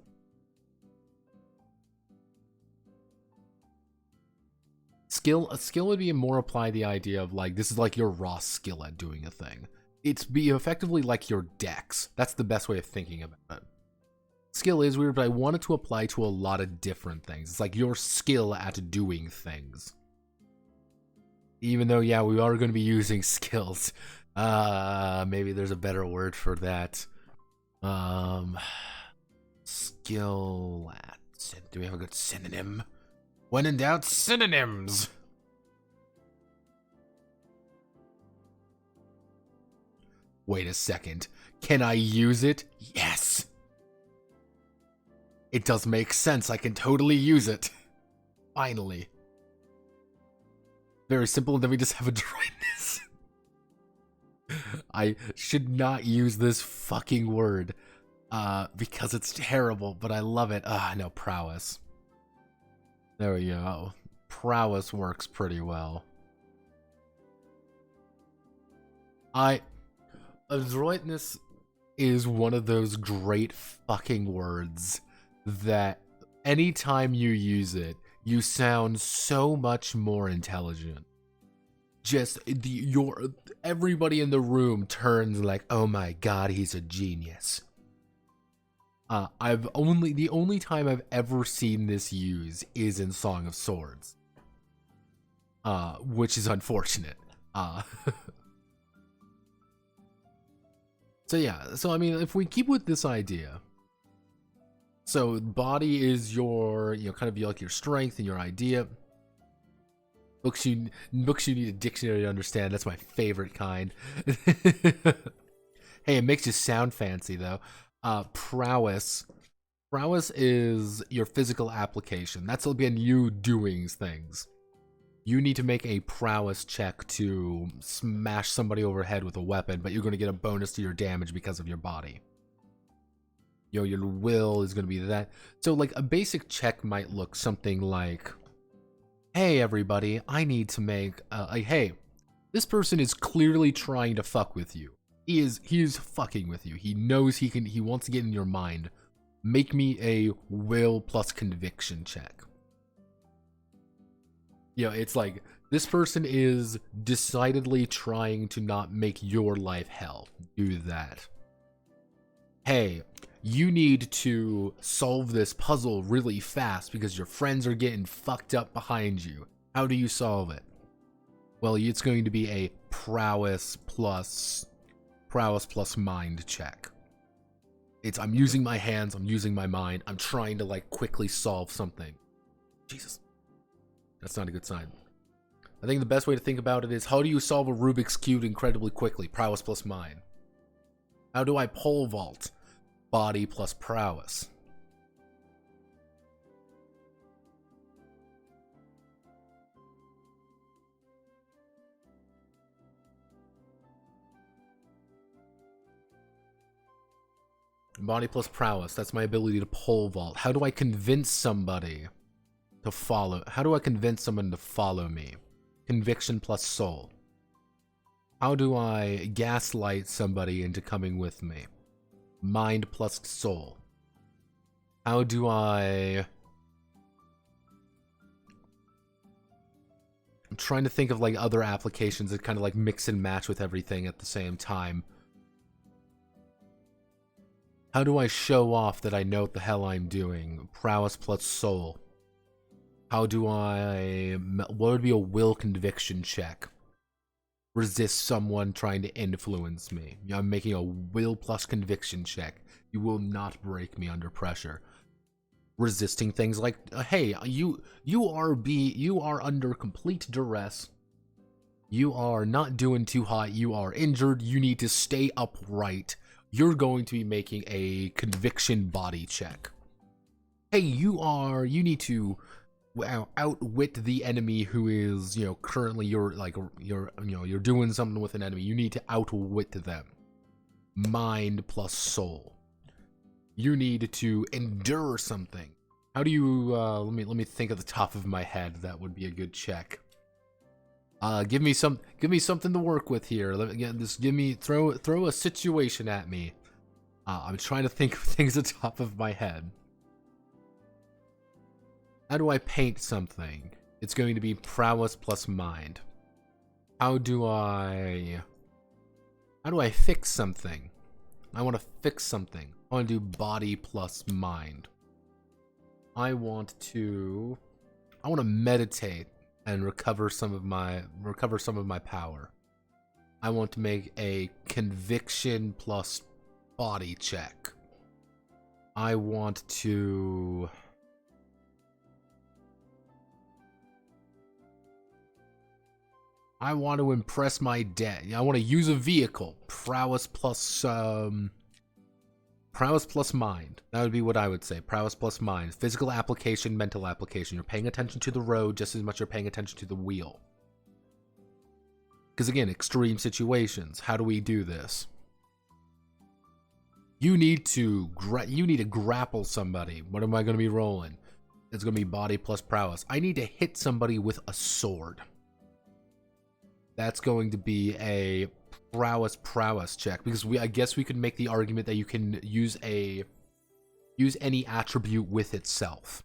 A skill would be more apply the idea of like, this is like your raw skill at doing a thing. It's be effectively like your dex. That's the best way of thinking about it. Skill is weird, but I want it to apply to a lot of different things. It's like your skill at doing things. Even though, yeah, we are going to be using skills. Maybe there's a better word for that. Skill at... Do we have a good synonym? When in doubt, synonyms! Wait a second. Can I use it? Yes! It does make sense. I can totally use it. Finally. Very simple, and then we just have adroitness. I should not use this fucking word, because it's terrible, but I love it. No, prowess. There we go. Prowess works pretty well. Adroitness is one of those great fucking words that anytime you use it, you sound so much more intelligent. Just everybody in the room turns like, oh my god, he's a genius. The only time I've ever seen this used is in Song of Swords, which is unfortunate. So yeah, so I mean, if we keep with this idea, so body is your, kind of like your strength and your idea. Books you need a dictionary to understand. That's my favorite kind. Hey, it makes you sound fancy though. Prowess. Prowess is your physical application. That's again you doing things. You need to make a prowess check to smash somebody over the head with a weapon, but you're going to get a bonus to your damage because of your body. Your will is going to be that. So like a basic check might look something like, hey everybody, I need to make, hey, this person is clearly trying to fuck with you. He is fucking with you. He knows he wants to get in your mind. Make me a will plus conviction check. It's like, this person is decidedly trying to not make your life hell. Do that. Hey, you need to solve this puzzle really fast because your friends are getting fucked up behind you. How do you solve it? Well, it's going to be a prowess plus mind check. I'm using my hands, I'm using my mind, I'm trying to like quickly solve something. Jesus. That's not a good sign. I think the best way to think about it is, how do you solve a Rubik's Cube incredibly quickly? Prowess plus mind. How do I pole vault? Body plus prowess. Body plus prowess. That's my ability to pole vault. How do I convince somebody to follow? How do I convince someone to follow me? Conviction plus soul. How do I gaslight somebody into coming with me? Mind plus soul. How do I'm trying to think of like other applications that kind of like mix and match with everything at the same time. How do I show off that I know what the hell I'm doing? Prowess plus soul. How do what would be a will conviction check? Resist someone trying to influence me. I'm making a will plus conviction check. You will not break me under pressure. Resisting things like, hey, you are under complete duress. You are not doing too hot. You are injured. You need to stay upright. You're going to be making a conviction body check. Hey, you need to outwit the enemy who is, currently you're doing something with an enemy. You need to outwit them. Mind plus soul. You need to endure something. How do you, let me think at the top of my head. That would be a good check. Give me something to work with here. Throw a situation at me. I'm trying to think of things at the top of my head. How do I paint something? It's going to be prowess plus mind. How do I fix something? I want to fix something. I want to do body plus mind. I want to meditate and recover some of my power. I want to make a conviction plus body check. I want to impress my dad. I want to use a vehicle. Prowess plus mind. That would be what I would say. Prowess plus mind. Physical application, mental application. You're paying attention to the road just as much as you're paying attention to the wheel. Because again, extreme situations. How do we do this? You need to grapple somebody. What am I going to be rolling? It's going to be body plus prowess. I need to hit somebody with a sword. That's going to be a prowess check, because I guess we could make the argument that you can use any attribute with itself.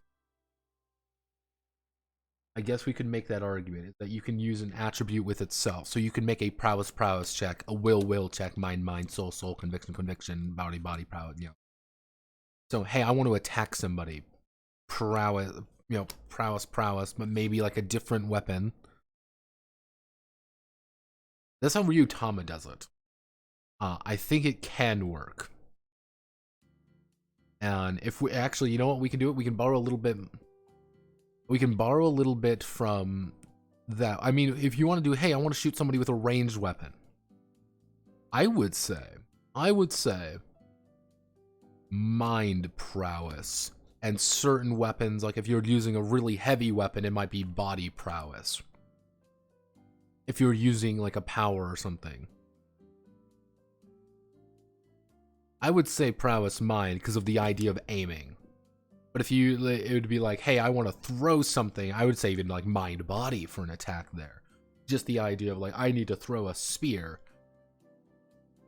I guess we could make that argument, that you can use an attribute with itself. So you can make a prowess check, a will check, mind, soul, conviction, body, prowess, you know. So, hey, I want to attack somebody. Prowess, you know, prowess, but maybe like a different weapon. That's how Ryutama does it. I think it can work. And if we actually, you know what, we can do it. We can borrow a little bit. We can borrow a little bit from that. I mean, if you want to do, hey, I want to shoot somebody with a ranged weapon. I would say mind prowess. And certain weapons, like if you're using a really heavy weapon, it might be body prowess. If you're using like a power or something. I would say prowess mind because of the idea of aiming. But if it would be like, hey, I want to throw something, I would say even like mind body for an attack there. Just the idea of like, I need to throw a spear.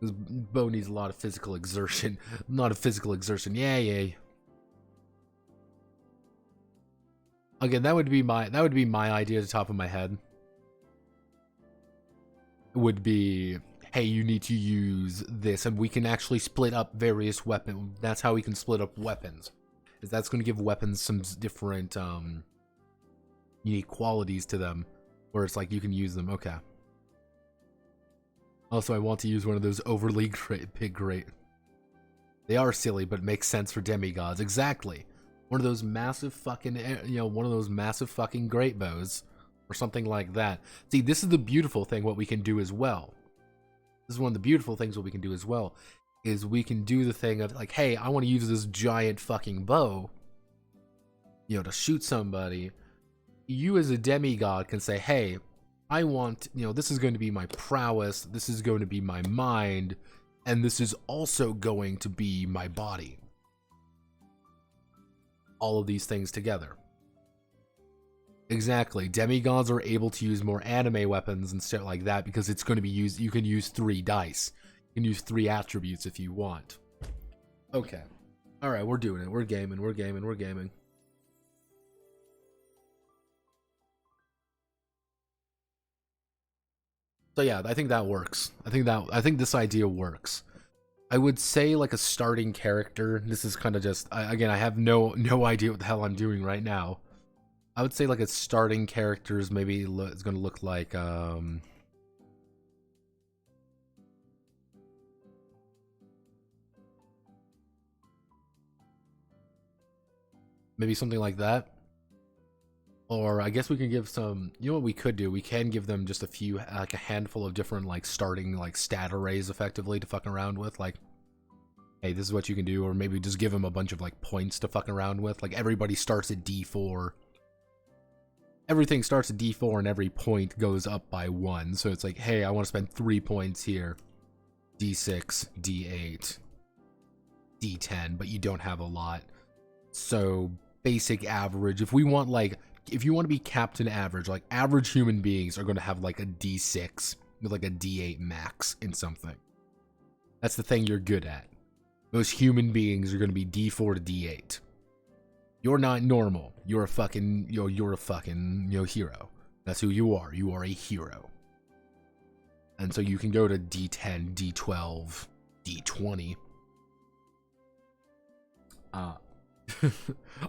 Because bow needs a lot of physical exertion. Yay. Again, that would be my idea at the top of my head. It would be, hey, you need to use this, and we can actually split up various weapons. That's how we can split up weapons. Is that's going to give weapons some different unique qualities to them, where it's like you can use them. Okay. Also, I want to use one of those overly great. They are silly, but makes sense for demigods. Exactly. One of those massive fucking, one of those massive fucking great bows, or something like that. See, this is the beautiful thing. What we can do as well. This is one of the beautiful things. What we can do as well. Is we can do the thing of like, hey, I want to use this giant fucking bow, to shoot somebody. You as a demigod can say, hey, I want, this is going to be my prowess, this is going to be my mind, and this is also going to be my body. All of these things together. Exactly. Demigods are able to use more anime weapons and stuff like that because it's going to be used, you can use 3 dice. You can use 3 attributes if you want. Okay. Alright, we're doing it. We're gaming. So yeah, I think that works. I think this idea works. I would say like a starting character. This is kind of just, again, I have no idea what the hell I'm doing right now. I would say like a starting character is maybe it's going to look like maybe something like that. Or I guess we can give some, what we could do? We can give them just a handful of different like starting like stat arrays effectively to fuck around with. Like, hey, this is what you can do. Or maybe just give them a bunch of like points to fuck around with. Like everybody starts at D4. Everything starts at D4 and every point goes up by 1. So it's like, hey, I want to spend 3 points here. D6, D8, D10, but you don't have a lot. So basic average. If you want to be Captain Average, like average human beings are going to have like a D6 with like a D8 max in something. That's the thing you're good at. Most human beings are going to be D4 to D8. You're not normal. You're a fucking, hero. That's who you are. You are a hero. And so you can go to D10, D12, D20.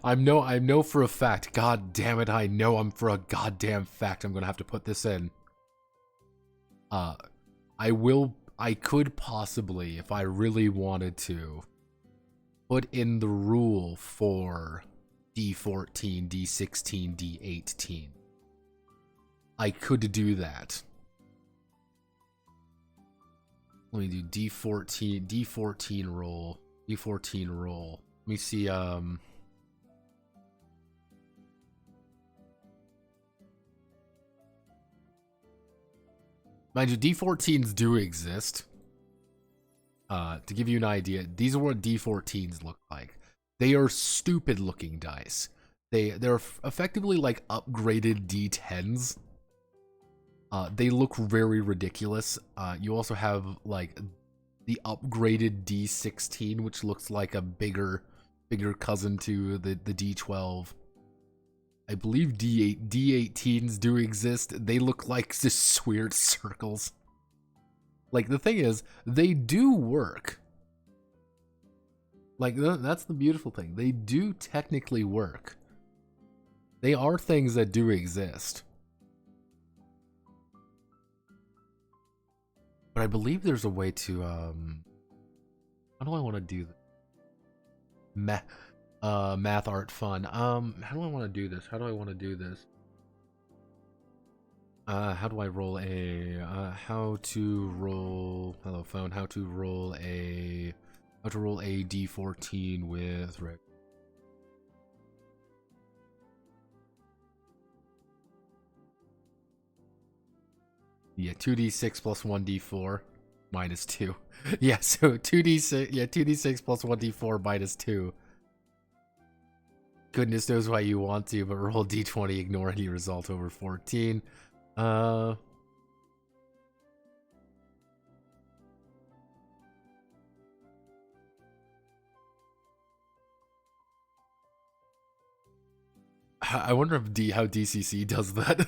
I know for a fact, god damn it, I know I'm for a goddamn fact I'm gonna have to put this in. I could possibly, if I really wanted to, put in the rule for D14, D16, D18. I could do that. Let me do D14 roll. Let me see, Mind you, D14s do exist. To give you an idea, these are what D14s look like. They are stupid looking dice. They're effectively like upgraded D10s. They look very ridiculous. You also have like the upgraded D16, which looks like a bigger cousin to the D12. I believe D18s do exist. They look like just weird circles. Like, the thing is, they do work. Like, that's the beautiful thing. They do technically work. They are things that do exist. But I believe there's a way to, how do I want to do this? Math art fun. How do I want to do this? How do I want to do this? How do I roll a, how to roll, hello phone, how to roll a D14 with Rick. Yeah, 2d6 plus 1d4 minus 2. Yeah, so 2d6, yeah, 2d6 plus 1d4 minus 2. Goodness knows why you want to, but roll d20, ignore any result over 14. I wonder if how DCC does that.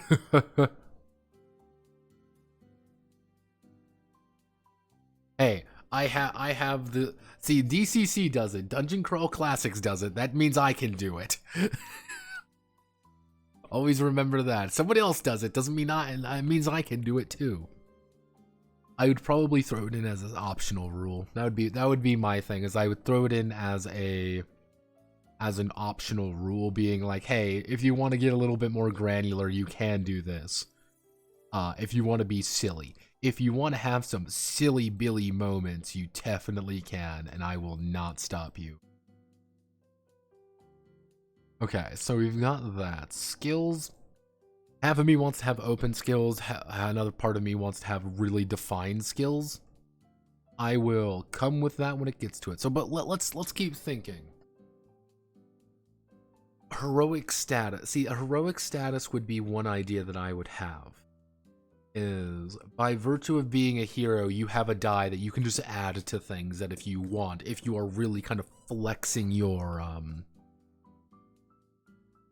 Hey, I have the, see, DCC does it. Dungeon Crawl Classics does it. That means I can do it. Always remember that. Somebody else does it. Doesn't mean it means I can do it too. I would probably throw it in as an optional rule. That would be my thing. Is I would throw it in as an optional rule, being like, hey, if you want to get a little bit more granular, you can do this. If you want to be silly. If you want to have some silly Billy moments, you definitely can, and I will not stop you. Okay, so we've got that. Skills. Half of me wants to have open skills. Another part of me wants to have really defined skills. I will come with that when it gets to it. So, but let's keep thinking. Heroic status. See, a heroic status would be one idea that I would have. Is by virtue of being a hero, you have a die that you can just add to things that if you want, if you are really kind of flexing your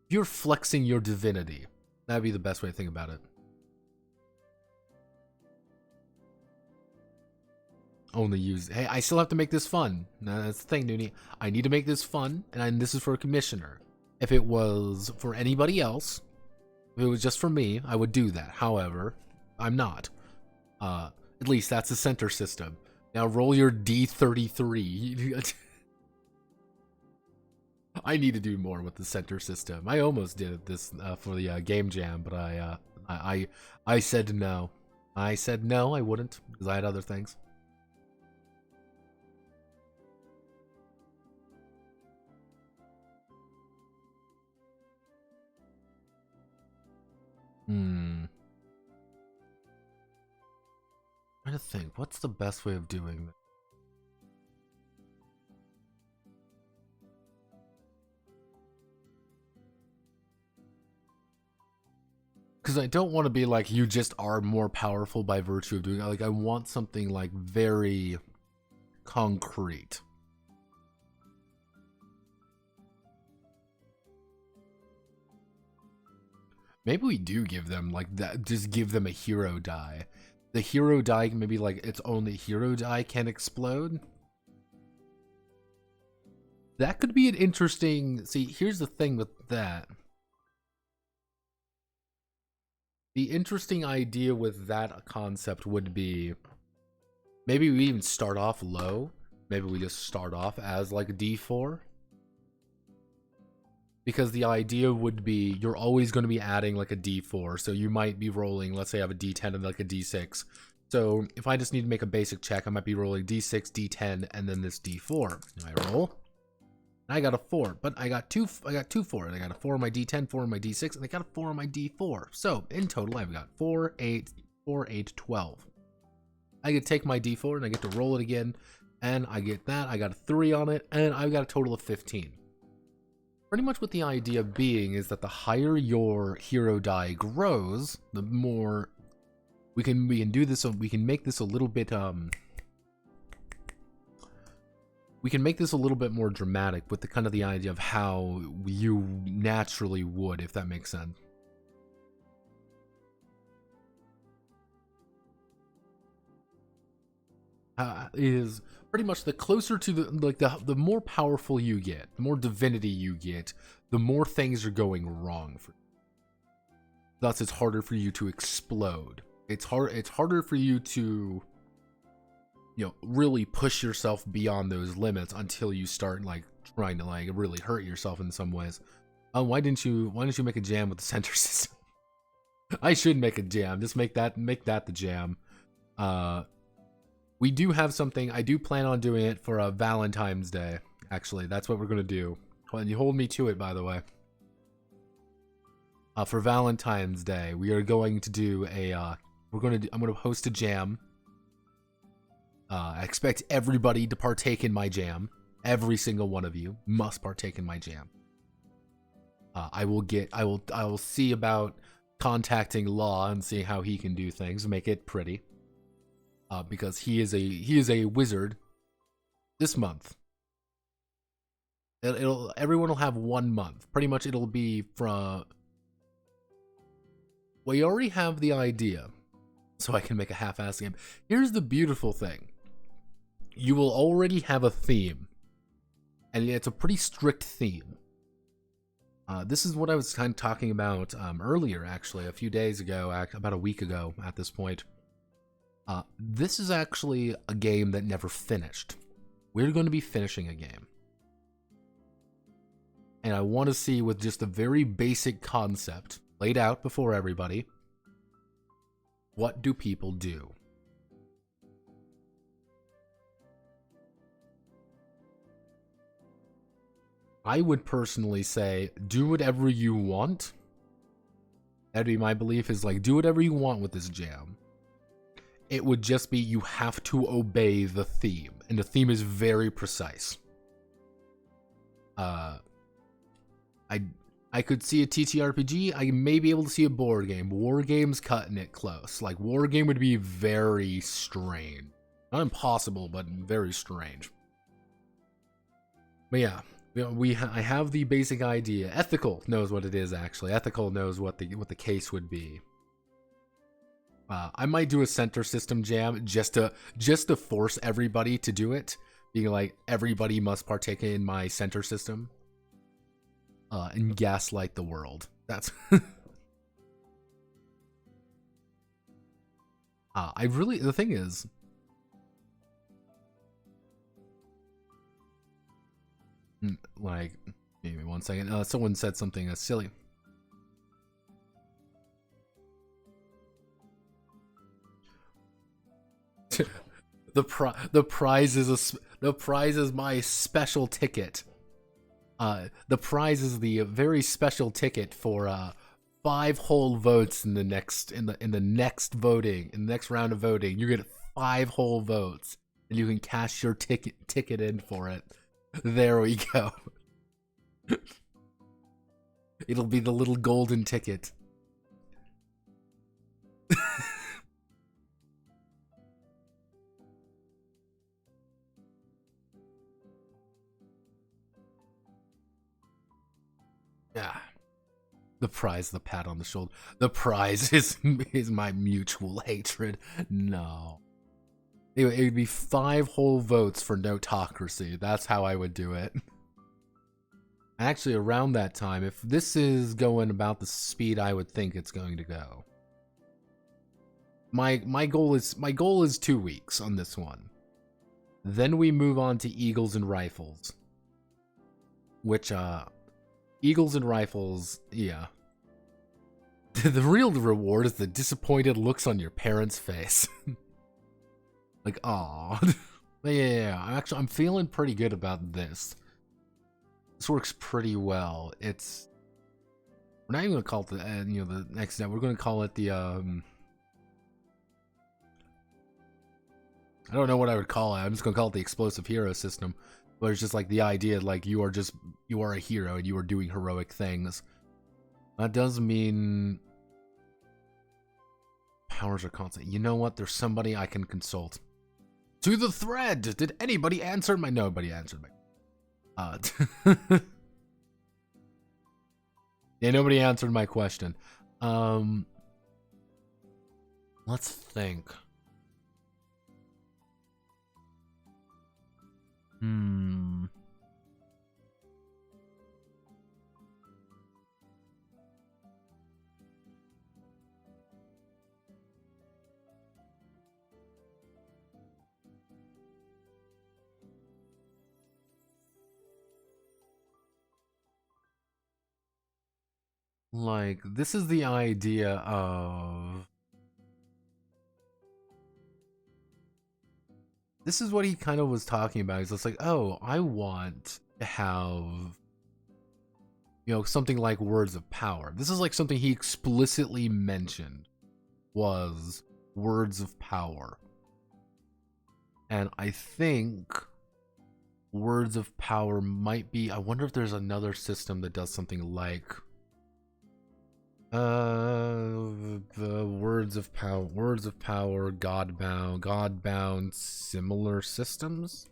you're flexing your divinity. That'd be the best way to think about it. Only use, hey, I still have to make this fun. Now, that's the thing, Noonie. I need to make this fun, and this is for a commissioner. If it was for anybody else, if it was just for me, I would do that. However, I'm not. At least that's the center system. Now roll your D33. I need to do more with the center system. I almost did this for the game jam, but I said no. I said no, I wouldn't, because I had other things. I'm trying to think, what's the best way of doing this? Because I don't want to be like, you just are more powerful by virtue of doing it. Like, I want something like very concrete. Maybe we do give them like that, just give them a hero die. The hero die, maybe like its only hero die can explode. That could be an interesting, see, here's the thing with that. The interesting idea with that concept would be, maybe we even start off low. Maybe we just start off as like a D4. Because the idea would be, you're always going to be adding like a D4. So you might be rolling, let's say I have a D10 and like a D6. So if I just need to make a basic check, I might be rolling D6, D10, and then this D4. And I roll. And I got a 4, but I got two 4s. I got a 4 on my D10, 4 on my D6, and I got a 4 on my D4. So in total, I've got 4, 8, 12. I get to take my d4 and I get to roll it again, and I get that. I got a 3 on it, and I've got a total of 15. Pretty much what the idea being is that the higher your hero die grows, the more we can do this. We can make this a little bit we can make this a little bit more dramatic with the kind of the idea of how you naturally would, if that makes sense. Is pretty much the closer to the more powerful you get, the more divinity you get, the more things are going wrong for you. Thus, it's harder for you to explode. It's harder for you to, you know, really push yourself beyond those limits until you start like trying to like really hurt yourself in some ways. Why didn't you make a jam with the center system? I should make a jam. Just make that the jam. We do have something. I do plan on doing it for Valentine's Day. Actually, that's what we're gonna do. You hold me to it, by the way. For Valentine's Day, we are going to do a. I'm gonna host a jam. I expect everybody to partake in my jam. Every single one of you must partake in my jam. I will see about contacting Law and see how he can do things, make it pretty. Because he is a wizard this month. Everyone will have 1 month. Pretty much it'll be from. We already have the idea, so I can make a half-assed game. Here's the beautiful thing. You will already have a theme, and it's a pretty strict theme. This is what I was kind of talking about earlier, actually, a few days ago, about a week ago at this point. This is actually a game that never finished. We're going to be finishing a game. And I want to see, with just a very basic concept laid out before everybody, what do people do? I would personally say, do whatever you want. That'd be my belief, is like, do whatever you want with this jam. It would just be, you have to obey the theme. And the theme is very precise. I could see a TTRPG. I may be able to see a board game. War game's cutting it close. Like, war game would be very strange. Not impossible, but very strange. But yeah, I have the basic idea. Ethical knows what it is, actually. Ethical knows what the case would be. I might do a center system jam just to force everybody to do it, being like, everybody must partake in my center system, and gaslight the world. That's the thing is, like, give me 1 second. Someone said something silly. The prize is my special ticket. The prize is the very special ticket for 5 whole votes in the next round of voting. You get 5 whole votes, and you can cash your ticket in for it. There we go. It'll be the little golden ticket. Yeah. The prize, the pat on the shoulder. The prize is my mutual hatred. No. It would be 5 whole votes for notocracy. That's how I would do it. Actually, around that time, if this is going about the speed I would think it's going to go, my goal is 2 weeks on this one. Then we move on to Eagles and Rifles, which Eagles and Rifles, yeah. The real reward is the disappointed looks on your parents' face. Like, aw. Yeah. I'm feeling pretty good about this. This works pretty well. We're not even gonna call it the next step. We're gonna call it the I don't know what I would call it. I'm just gonna call it the explosive hero system. But it's just like the idea, like you are a hero and you are doing heroic things. That does mean powers are constant. You know what? There's somebody I can consult. To the thread! Did anybody answer my... Nobody answered my... yeah, nobody answered my question. Let's think. Like, this is the idea of... This is what he kind of was talking about. He's just like, oh, I want to have, you know, something like words of power. This is like something he explicitly mentioned was words of power. And I think words of power might be... I wonder if there's another system that does something like... the words of power, godbound, similar systems.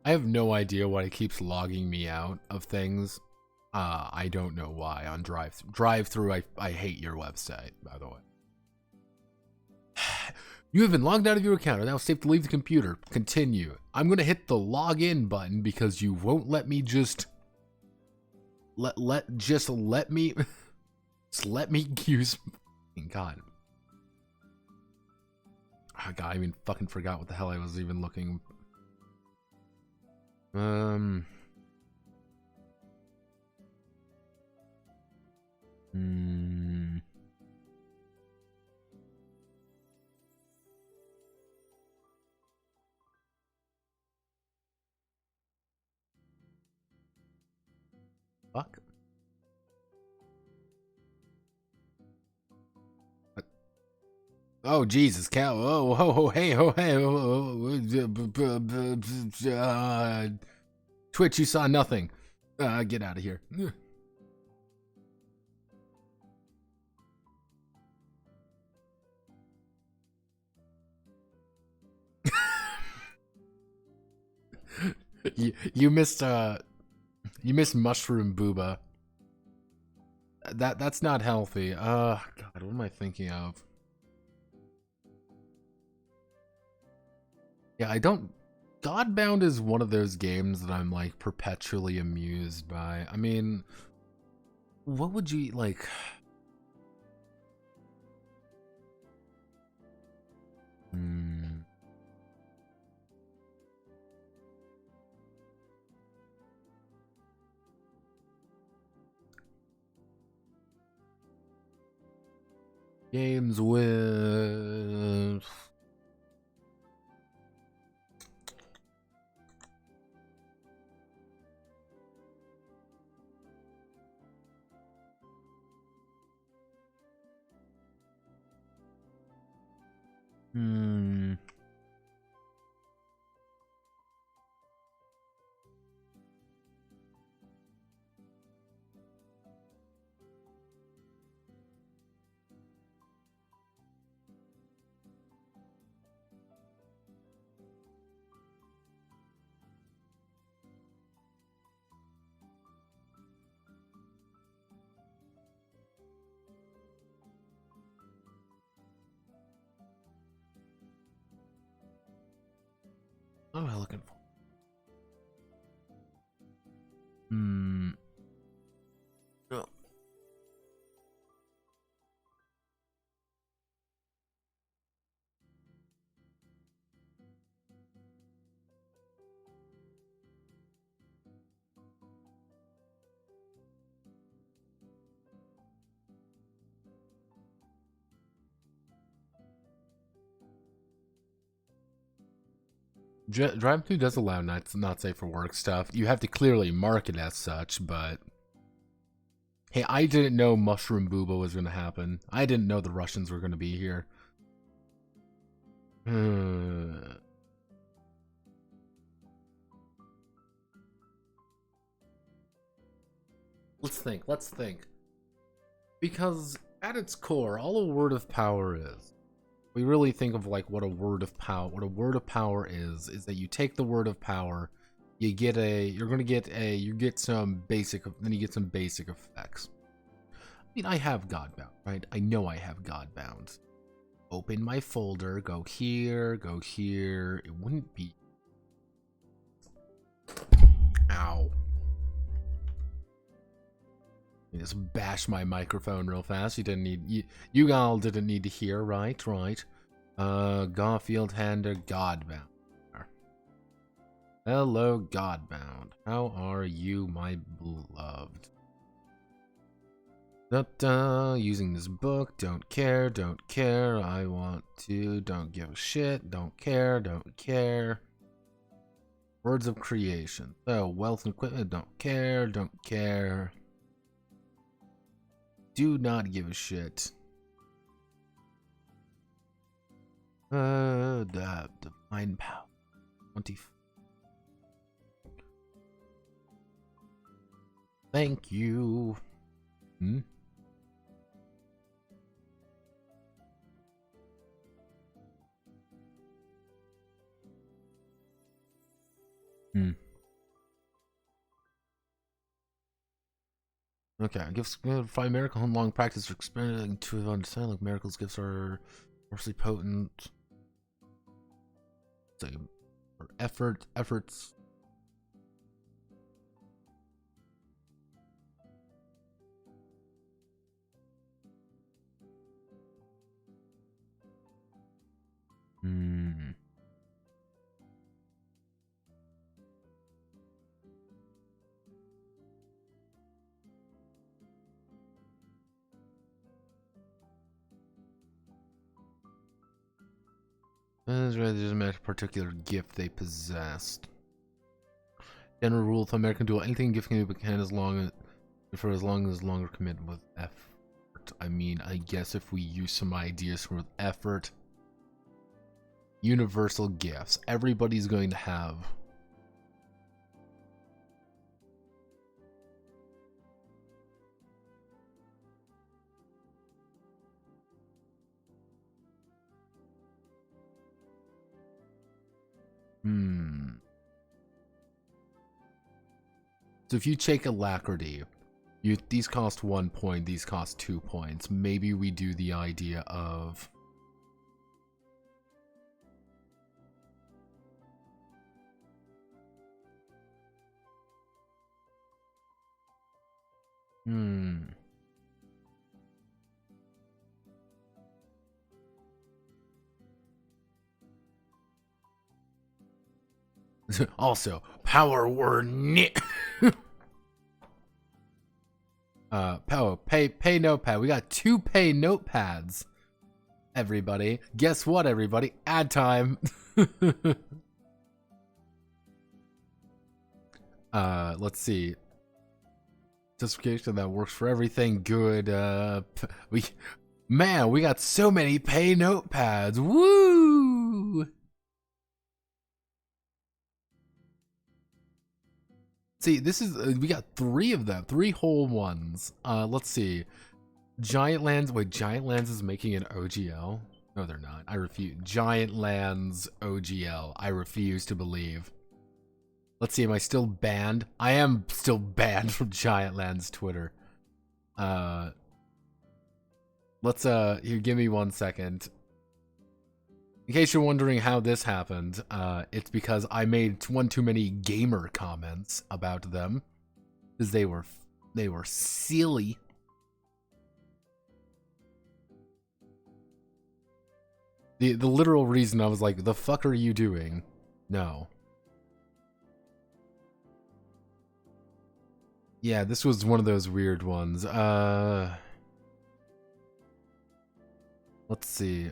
I have no idea why it keeps logging me out of things. I don't know why on drive-through. I hate your website, by the way. You have been logged out of your account. Now it's safe to leave the computer. Continue. I'm gonna hit the login button because you won't let me just let me just let me use. God. Oh, God, I even fucking forgot what the hell I was even looking. Fuck. Oh, Jesus, cow. Oh, hey, Twitch, you saw nothing. Get out of here. you missed mushroom booba. That's not healthy. God, what am I thinking of? Yeah, I don't... Godbound is one of those games that I'm, like, perpetually amused by. I mean, what would you, like... Games with... I looking for? Hmm. Oh. Drive-through does allow not safe for work stuff. You have to clearly mark it as such, but hey, I didn't know Mushroom Booba was going to happen. I didn't know the Russians were going to be here. Let's think. Because at its core, all a word of power is, we really think of like what a word of power is that you take the word of power, you get some basic effects. I mean, I have Godbound, right? I know I have Godbound. Open my folder, go here, it wouldn't be... Ow. Just bash my microphone real fast. You all didn't need to hear, right? Garfield Hander Godbound. Hello, Godbound. How are you, my beloved? Using this book. Don't care. I want to. Don't give a shit. Don't care. Words of creation. So, wealth and equipment. Don't care. Do not give a shit. Divine power. 20. Thank you. Okay, gifts 5 miracle and long practice for experimenting to understand like miracles gifts are mostly potent. So for efforts. It doesn't matter particular gift they possessed. General rule: if American duel, anything gift can be can as long as longer committed with effort. I mean, I guess if we use some ideas with effort, universal gifts. Everybody's going to have. So if you take alacrity, these cost 1 point, these cost 2 points. Maybe we do the idea of also, power word power pay notepad. We got 2 pay notepads. Everybody, guess what? Everybody, ad time. Let's see. Justification that works for everything. Good. We got so many pay notepads. Woo! See, this is we got 3 of them, 3 whole ones. Let's see. Giant Lands. Wait, Giant Lands is making an OGL? No, they're not. I refuse. Giant Lands OGL. I refuse to believe. Let's see. Am I still banned? I am still banned from Giant Lands Twitter. Let's here. Give me 1 second. In case you're wondering how this happened, it's because I made one too many gamer comments about them, because they were silly. The literal reason I was like, the fuck are you doing? No. Yeah, this was one of those weird ones. Let's see.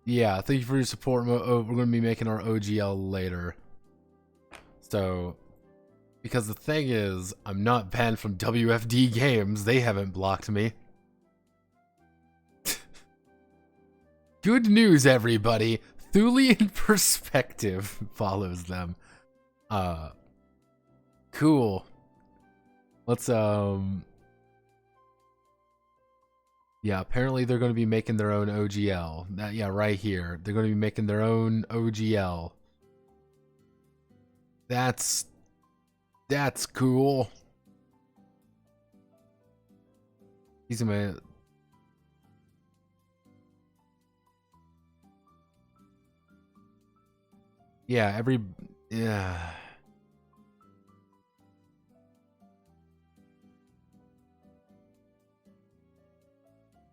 Yeah, thank you for your support. We're going to be making our OGL later. So, because the thing is, I'm not banned from WFD games. They haven't blocked me. Good news, everybody. Thulian Perspective follows them. Cool. Let's, yeah, apparently they're going to be making their own OGL. Yeah, right here. They're going to be making their own OGL. That's cool. He's my... Yeah, yeah.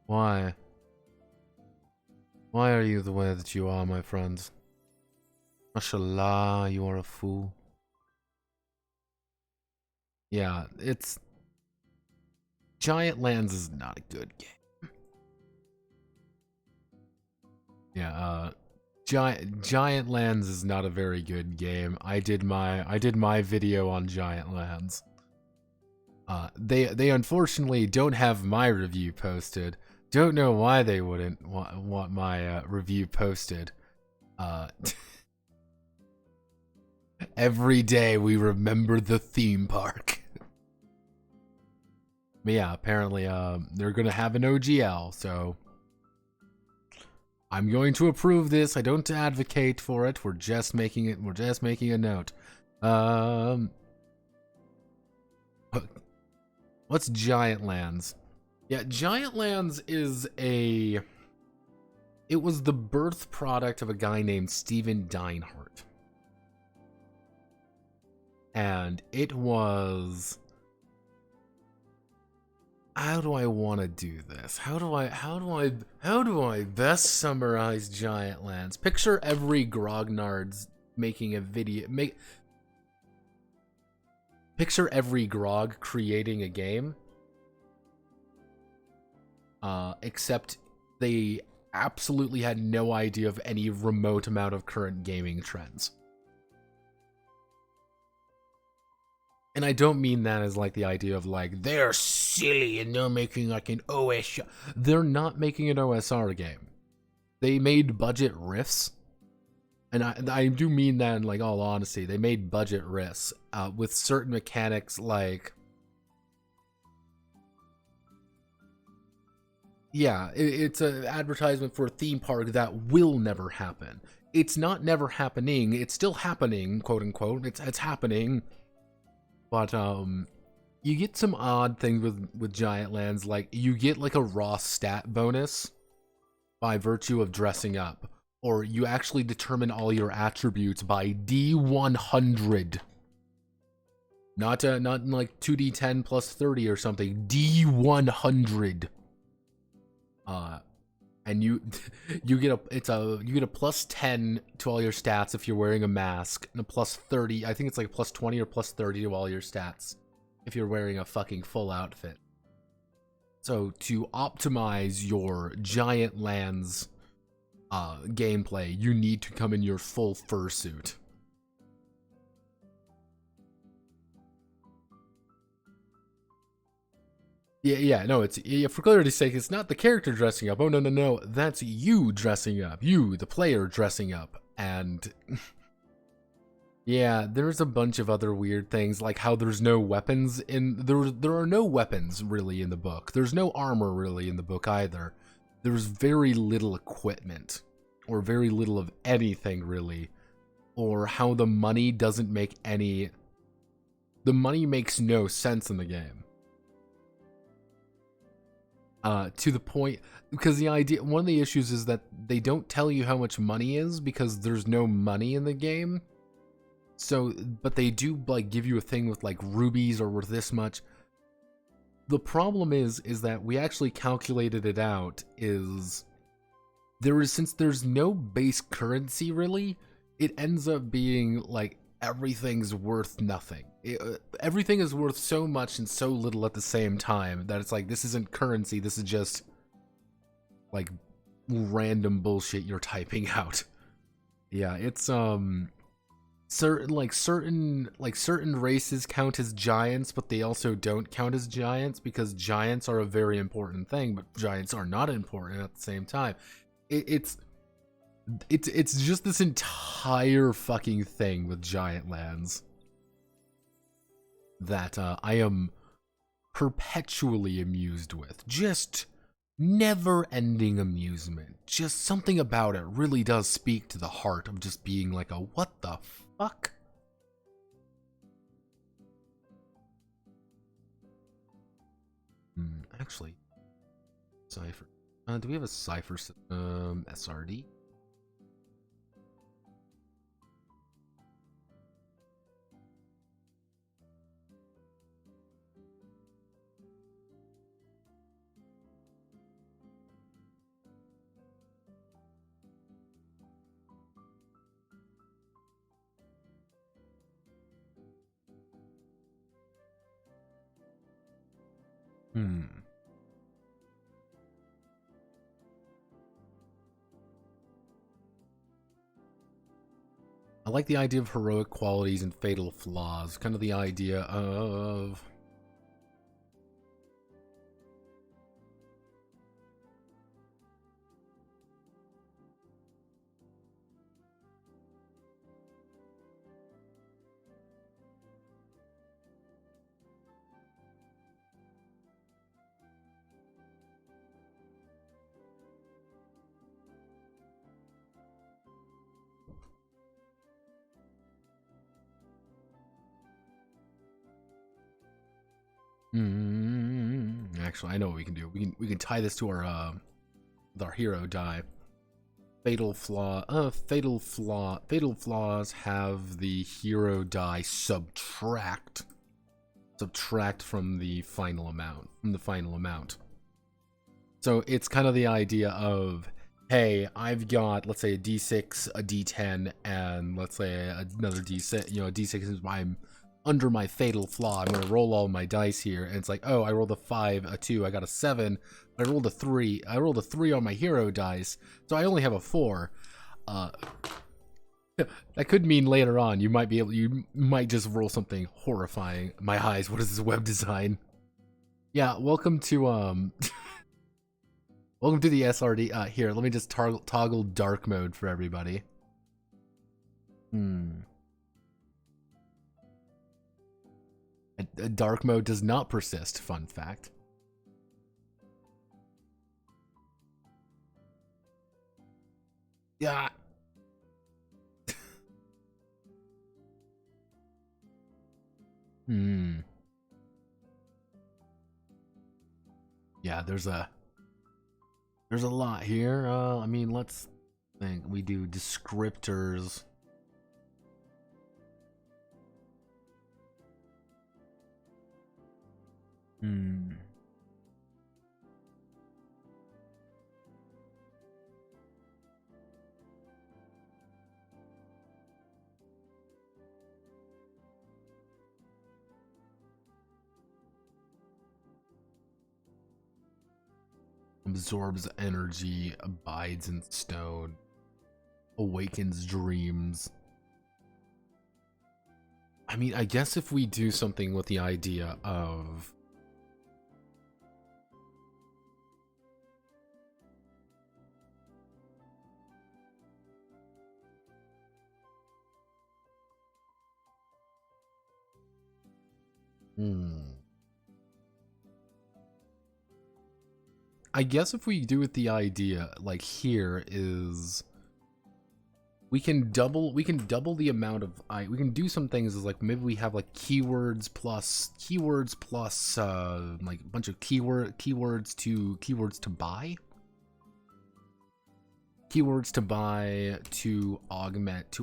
Why? Why are you the way that you are, my friends? Mashallah, you are a fool. Yeah, it's... Giant Lands is not a good game. Yeah, Giant Lands is not a very good game. I did my video on Giant Lands. They unfortunately don't have my review posted. Don't know why they wouldn't want my review posted. Every day we remember the theme park. But yeah, apparently they're gonna have an OGL, so I'm going to approve this. I don't advocate for it. We're just making it. We're just making a note. What's Giant Lands? Yeah, Giant Lands is a... It was the birth product of a guy named Steven Deinhardt. And it was... How do I want to do this? How do I best summarize Giant Lands? Picture every grognard's making a video... Picture every grog creating a game. Except they absolutely had no idea of any remote amount of current gaming trends. And I don't mean that as like the idea of like, they're silly and they're making like an OS. They're not making an OSR game. They made budget riffs. And I do mean that in like all honesty. They made budget riffs with certain mechanics like... Yeah, it's an advertisement for a theme park that will never happen. It's not never happening. It's still happening, quote unquote. It's happening. But you get some odd things with Giant Lands. Like you get like a raw stat bonus by virtue of dressing up, or you actually determine all your attributes by D100. Not like 2D10 plus 30 or something. D100. And you get a plus 10 to all your stats if you're wearing a mask, and a plus 30. I think it's like plus 20 or plus 30 to all your stats if you're wearing a fucking full outfit. So to optimize your Giant Lands gameplay, you need to come in your full fursuit. Yeah, no, it's, yeah, for clarity's sake, it's not the character dressing up. Oh, no, that's you dressing up. You, the player, dressing up. And yeah, there's a bunch of other weird things, like how there's no weapons in... There are no weapons, really, in the book. There's no armor, really, in the book, either. There's very little equipment, or very little of anything, really. Or how the money doesn't make any... The money makes no sense in the game. To the point, because one of the issues is that they don't tell you how much money is because there's no money in the game. So, but they do like give you a thing with like rubies or worth this much. The problem is that we actually calculated it out. Since there's no base currency really, it ends up being like everything's worth nothing. Everything is worth so much and so little at the same time that it's like, this isn't currency, this is just like random bullshit you're typing out. Yeah, it's certain races count as giants, but they also don't count as giants because giants are a very important thing, but giants are not important at the same time. It's just this entire fucking thing with giant lands that I am perpetually amused with. Just never-ending amusement. Just something about it really does speak to the heart of just being like a what the fuck? Actually, Cypher. Do we have a Cypher system? SRD? I like the idea of heroic qualities and fatal flaws. Kind of the idea of... Actually, I know what we can do. We can tie this to our hero die. Fatal flaws have the hero die subtract from the final amount. So it's kind of the idea of, hey, I've got, let's say, a d6, a d10, and let's say another d6. You know, a d6 is I'm under my fatal flaw. I'm gonna roll all my dice here, and it's like, oh, I rolled a 5, a 2, I got a 7, but I rolled a 3. I rolled a 3 on my hero dice, so I only have a 4. That could mean later on you might just roll something horrifying. My eyes, what is this web design? Yeah, welcome to welcome to the SRD. Here, let me just toggle dark mode for everybody. Dark mode does not persist, fun fact. Yeah. Yeah, there's a lot here. I mean, let's think. We do descriptors. Absorbs energy, abides in stone, awakens dreams. I mean, I guess if we do something with the idea of... I guess if we do it the idea, like here, is we can double the amount of we can do some things as like maybe we have like keywords plus like a bunch of keywords to buy. Keywords to buy to augment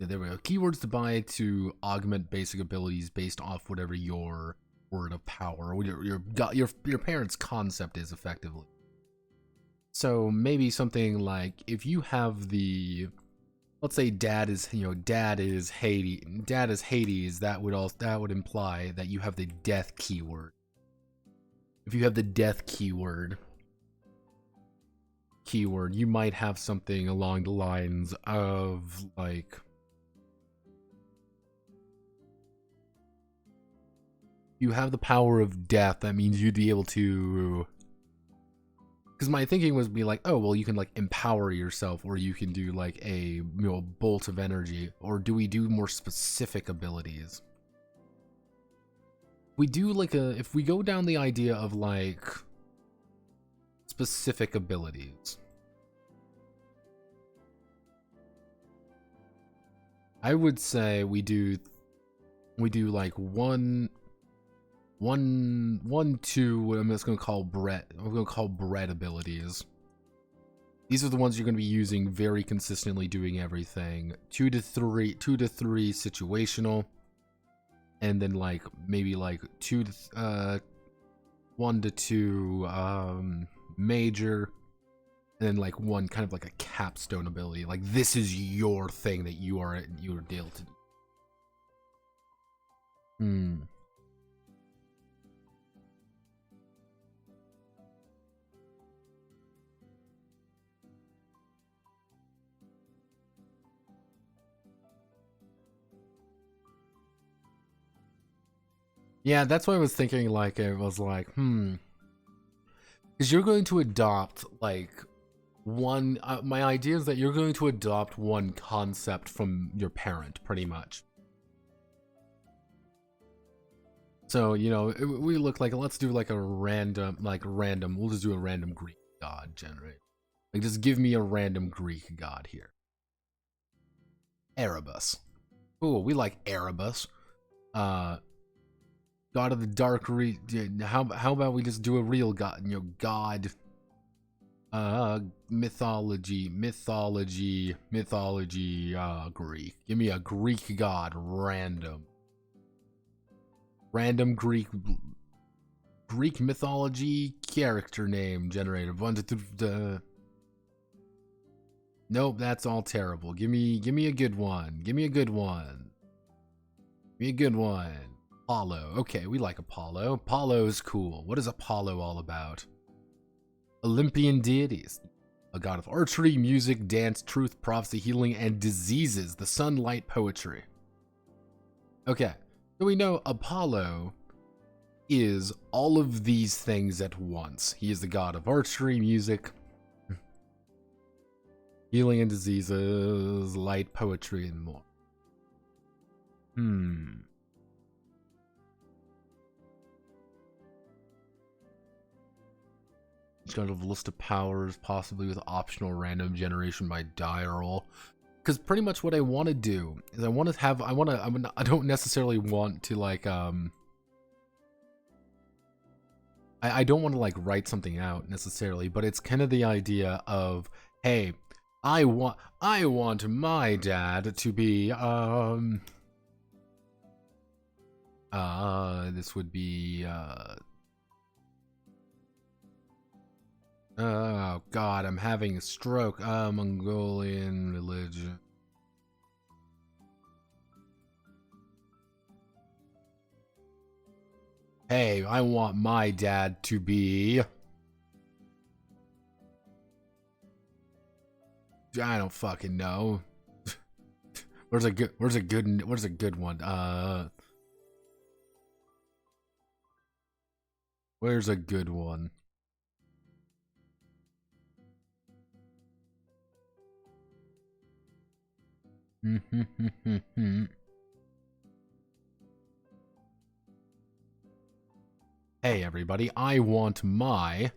yeah, there we go. Keywords to buy to augment basic abilities based off whatever your word of power or your parents' concept is effectively. So maybe something like if you have the, let's say dad is Hades, that would imply that you have the death keyword. If you have the death keyword, you might have something along the lines of like, you have the power of death, that means you'd be able to, because my thinking was be like, oh well, you can like empower yourself, or you can do like a bolt of energy, or do we do more specific abilities? We do like if we go down the idea of like specific abilities, I would say we do like one, two, what I'm just gonna call bread. I'm gonna call bread abilities. These are the ones you're gonna be using very consistently, doing everything. 2 to 3 situational, and then like maybe like 1 to 2 major, and then like 1 kind of like a capstone ability. Like this is your thing that you are able to do. Yeah, that's what I was thinking. Like, it was like, because you're going to adopt like one. My idea is that you're going to adopt one concept from your parent, pretty much. So we look like, let's do like a random. We'll just do a random Greek god generate. Like, just give me a random Greek god here. Erebus. Ooh, we like Erebus. God of the Dark how about we just do a real god, god, mythology, Greek. Give me a Greek god, random Greek mythology character name generator. 1 to 3. Nope, that's all terrible. Give me a good one. Give me a good one. Apollo. Okay, we like Apollo. Apollo's cool. What is Apollo all about? Olympian deities. A god of archery, music, dance, truth, prophecy, healing, and diseases. The sunlight poetry. Okay, so we know Apollo is all of these things at once. He is the god of archery, music, healing and diseases, light, poetry, and more. Kind of list of powers, possibly with optional random generation by die roll. Because pretty much what I want to do is I don't necessarily want to like I don't want to like write something out necessarily, but it's kind of the idea of, hey, I want my dad to be this would be oh god, I'm having a stroke. Mongolian religion. Hey, I want my dad to be, I don't fucking know. Where's a good one? Where's a good one? hey everybody, I want my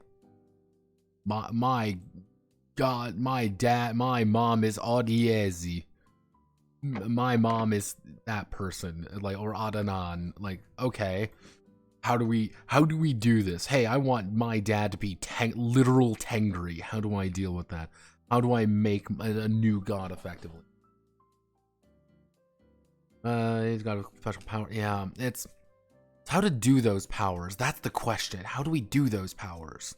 god, my mom is Audiezi. My mom is that person, like, or Adanan. Like, okay, how do we do this? Hey, I want my dad to be literal Tengri. How do I deal with that? How do I make a new god effectively? He's got a special power. Yeah, it's how to do those powers. That's the question. How do we do those powers?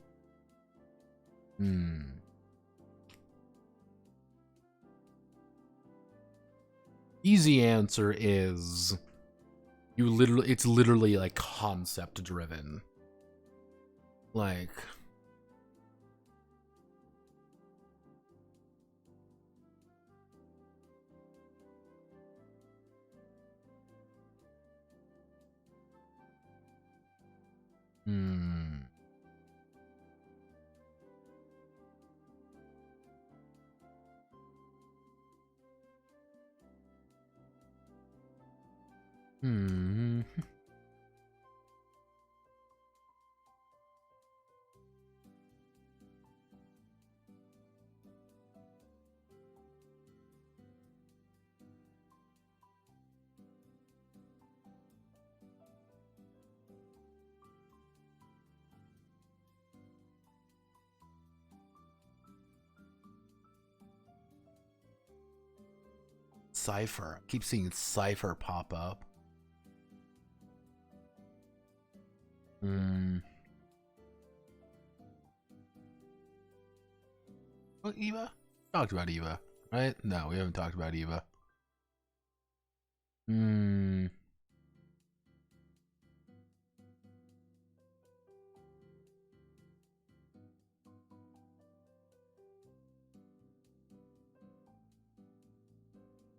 Easy answer is it's literally like concept driven. Like, Cypher. I keep seeing Cypher pop up. Oh, Eva? Talked about Eva, right? No, we haven't talked about Eva.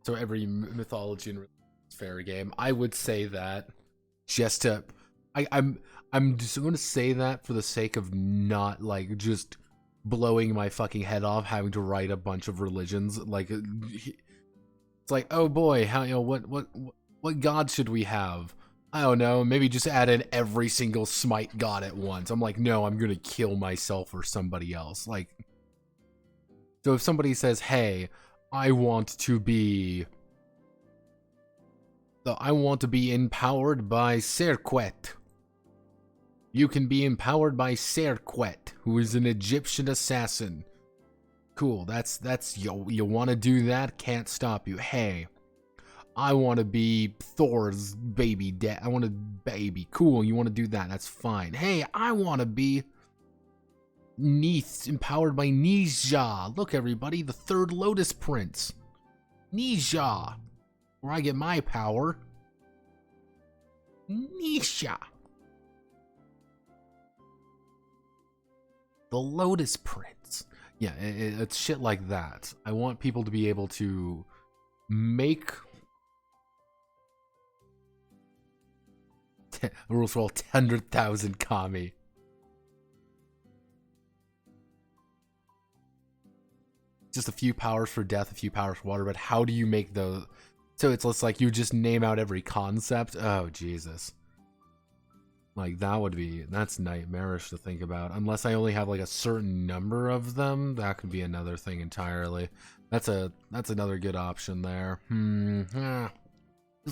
So every mythology and fair game, I would say that just to, I'm just going to say that for the sake of not like just blowing my fucking head off having to write a bunch of religions. Like, it's like, oh boy, how, you know, what god should we have? I don't know, maybe just add in every single smite god at once. I'm like, no, I'm gonna kill myself or somebody else. Like, so if somebody says, hey, I want to be empowered by Serquet. You can be empowered by Serquet, who is an Egyptian assassin. Cool, that's you want to do that? Can't stop you. Hey, I want to be Thor's baby dad. I want a baby. Cool, you want to do that? That's fine. Hey, I want to be Neith, empowered by Nija. Look, everybody, the third Lotus Prince. Nija. Where I get my power. Nisha. The Lotus Prince. Yeah, it's shit like that. I want people to be able to make rules for all 100,000 kami. Just a few powers for death, a few powers for water, but how do you make those? So it's less like you just name out every concept. Oh, Jesus. Like, that's nightmarish to think about. Unless I only have like a certain number of them, that could be another thing entirely. That's another good option there.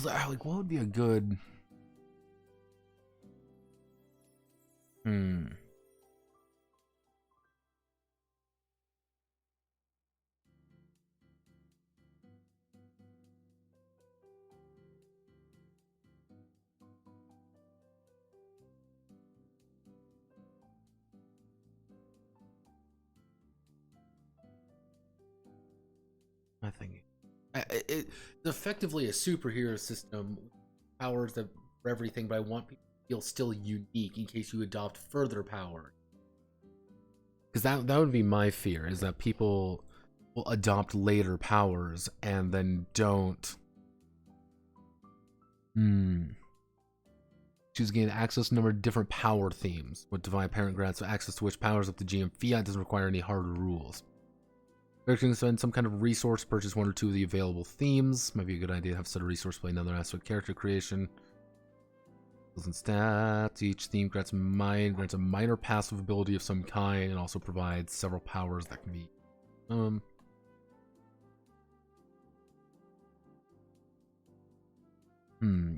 Like, what would be a good... I think it's effectively a superhero system, powers for everything, but I want people to feel still unique in case you adopt further power. Because that would be my fear, is that people will adopt later powers and then don't. Choose gain access to a number of different power themes. What Divine Parent grants access to which powers up to GM Fiat doesn't require any harder rules. You're going to spend some kind of resource, purchase one or two of the available themes. Might be a good idea to have a set of resource play another aspect of character creation. And stats. Each theme grants a minor passive ability of some kind, and also provides several powers that can be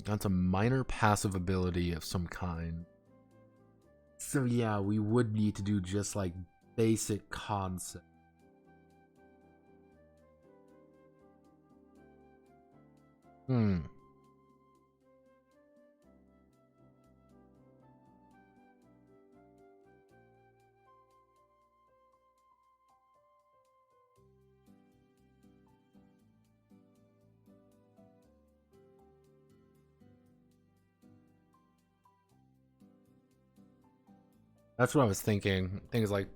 that's a minor passive ability of some kind. So yeah, we would need to do just like basic concept. That's what I was thinking. Things like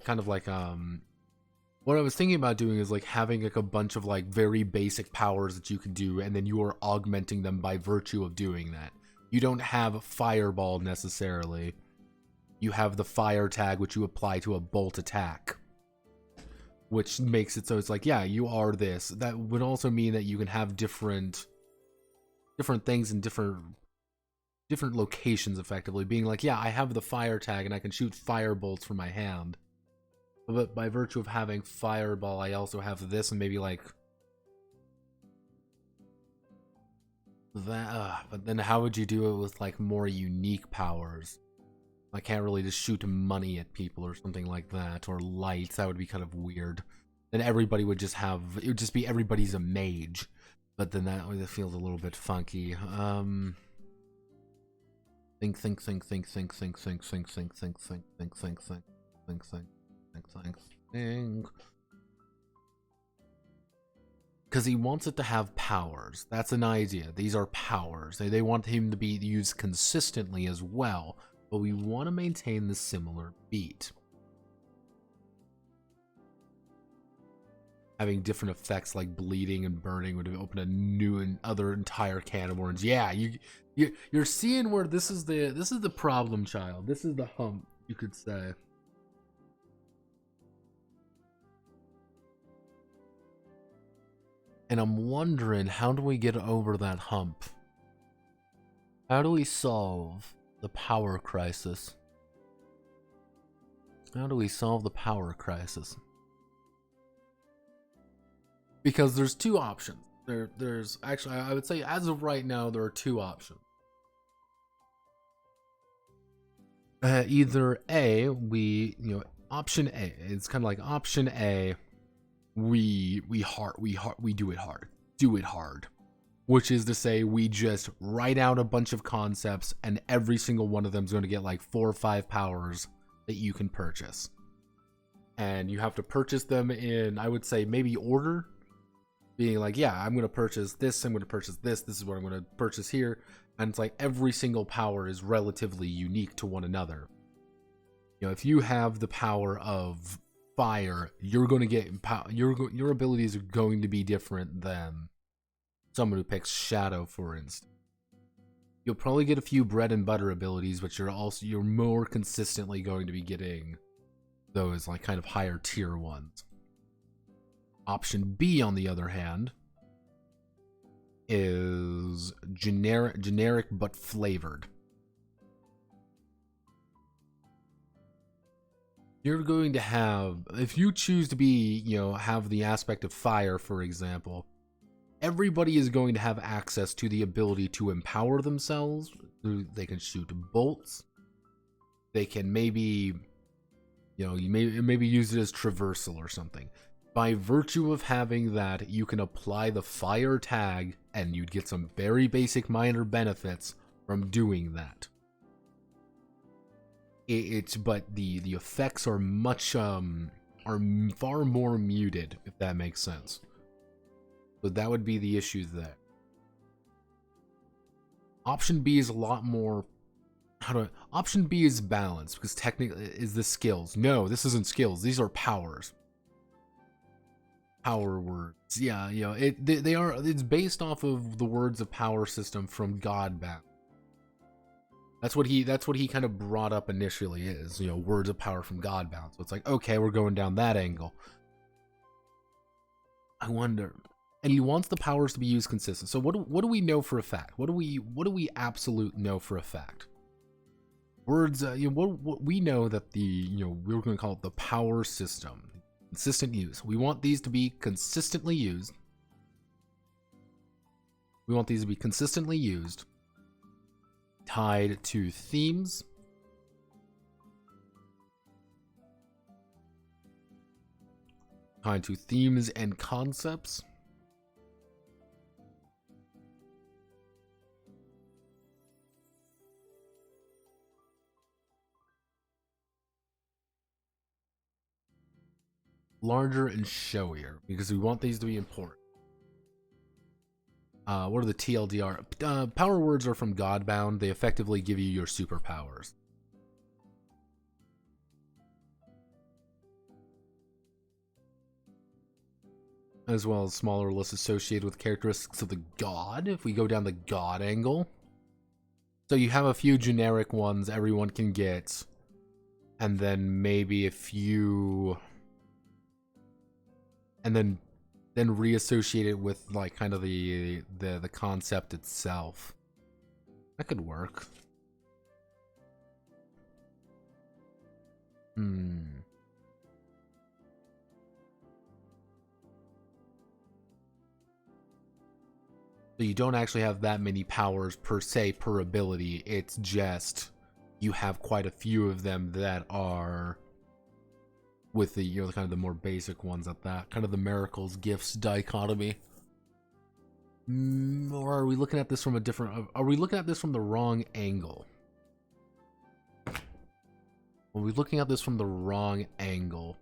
kind of like what I was thinking about doing is like having like a bunch of like very basic powers that you can do, and then you are augmenting them by virtue of doing that. You don't have fireball necessarily. You have the fire tag, which you apply to a bolt attack, which makes it so it's like, yeah, you are this. That would also mean that you can have different things in different locations, effectively being like, yeah, I have the fire tag and I can shoot fire bolts from my hand, but by virtue of having fireball, I also have this, and maybe like that. But then how would you do it with like more unique powers? I can't really just shoot money at people or something like that, or lights. That would be kind of weird. Then everybody would just have, it would just be everybody's a mage, but then that feels a little bit funky. Think. Because he wants it to have powers. That's an idea. These are powers. They want him to be used consistently as well, but we want to maintain the similar beat. Having different effects like bleeding and burning would open a new and other entire can of worms. Yeah, you're seeing where this is the problem child. This is the hump, you could say. And I'm wondering, how do we get over that hump? How do we solve the power crisis? How do we solve the power crisis? Because there's two options. There's actually, I would say as of right now, there are two options. Either A, option A, it's kind of like option A, we do it hard, which is to say we just write out a bunch of concepts, and every single one of them is going to get like 4 or 5 powers that you can purchase, and you have to purchase them in, I would say, maybe order, being like, yeah, I'm going to purchase this, I'm going to purchase this is what I'm going to purchase here. And it's like every single power is relatively unique to one another. If you have the power of fire, you're going to get your abilities are going to be different than someone who picks shadow, for instance. You'll probably get a few bread and butter abilities, but you're more consistently going to be getting those like kind of higher tier ones. Option B, on the other hand, is generic but flavored. You're going to have, if you choose to be, have the aspect of fire, for example, everybody is going to have access to the ability to empower themselves. They can shoot bolts. They can maybe, maybe use it as traversal or something. By virtue of having that, you can apply the fire tag, and you'd get some very basic minor benefits from doing that. But the effects are are far more muted, if that makes sense. So that would be the issue there. Option B is a lot more. Option B is balanced, because technically, is this skills? No, this isn't skills. These are powers. Power words, yeah, they are. It's based off of the words of power system from Godbound. That's what he kind of brought up initially, is words of power from Godbound. So it's like, okay, we're going down that angle. I wonder, and he wants the powers to be used consistent. So what do we know for a fact? What do we absolute know for a fact? Words, what we know that we're going to call it the power system, consistent use. We want these to be consistently used. We want these to be consistently used, tied to themes, and concepts. Larger and showier, because we want these to be important. What are the TLDR? Power words are from Godbound. They effectively give you your superpowers. As well as smaller lists associated with characteristics of the god, if we go down the god angle. So you have a few generic ones everyone can get, and then maybe a few, and then reassociate it with like kind of the concept itself. That could work. So you don't actually have that many powers per se per ability. It's just you have quite a few of them that are with the kind of the more basic ones at that. Kind of the miracles, gifts dichotomy. Or are we looking at this from a different... Are we looking at this from the wrong angle? Are we looking at this from the wrong angle?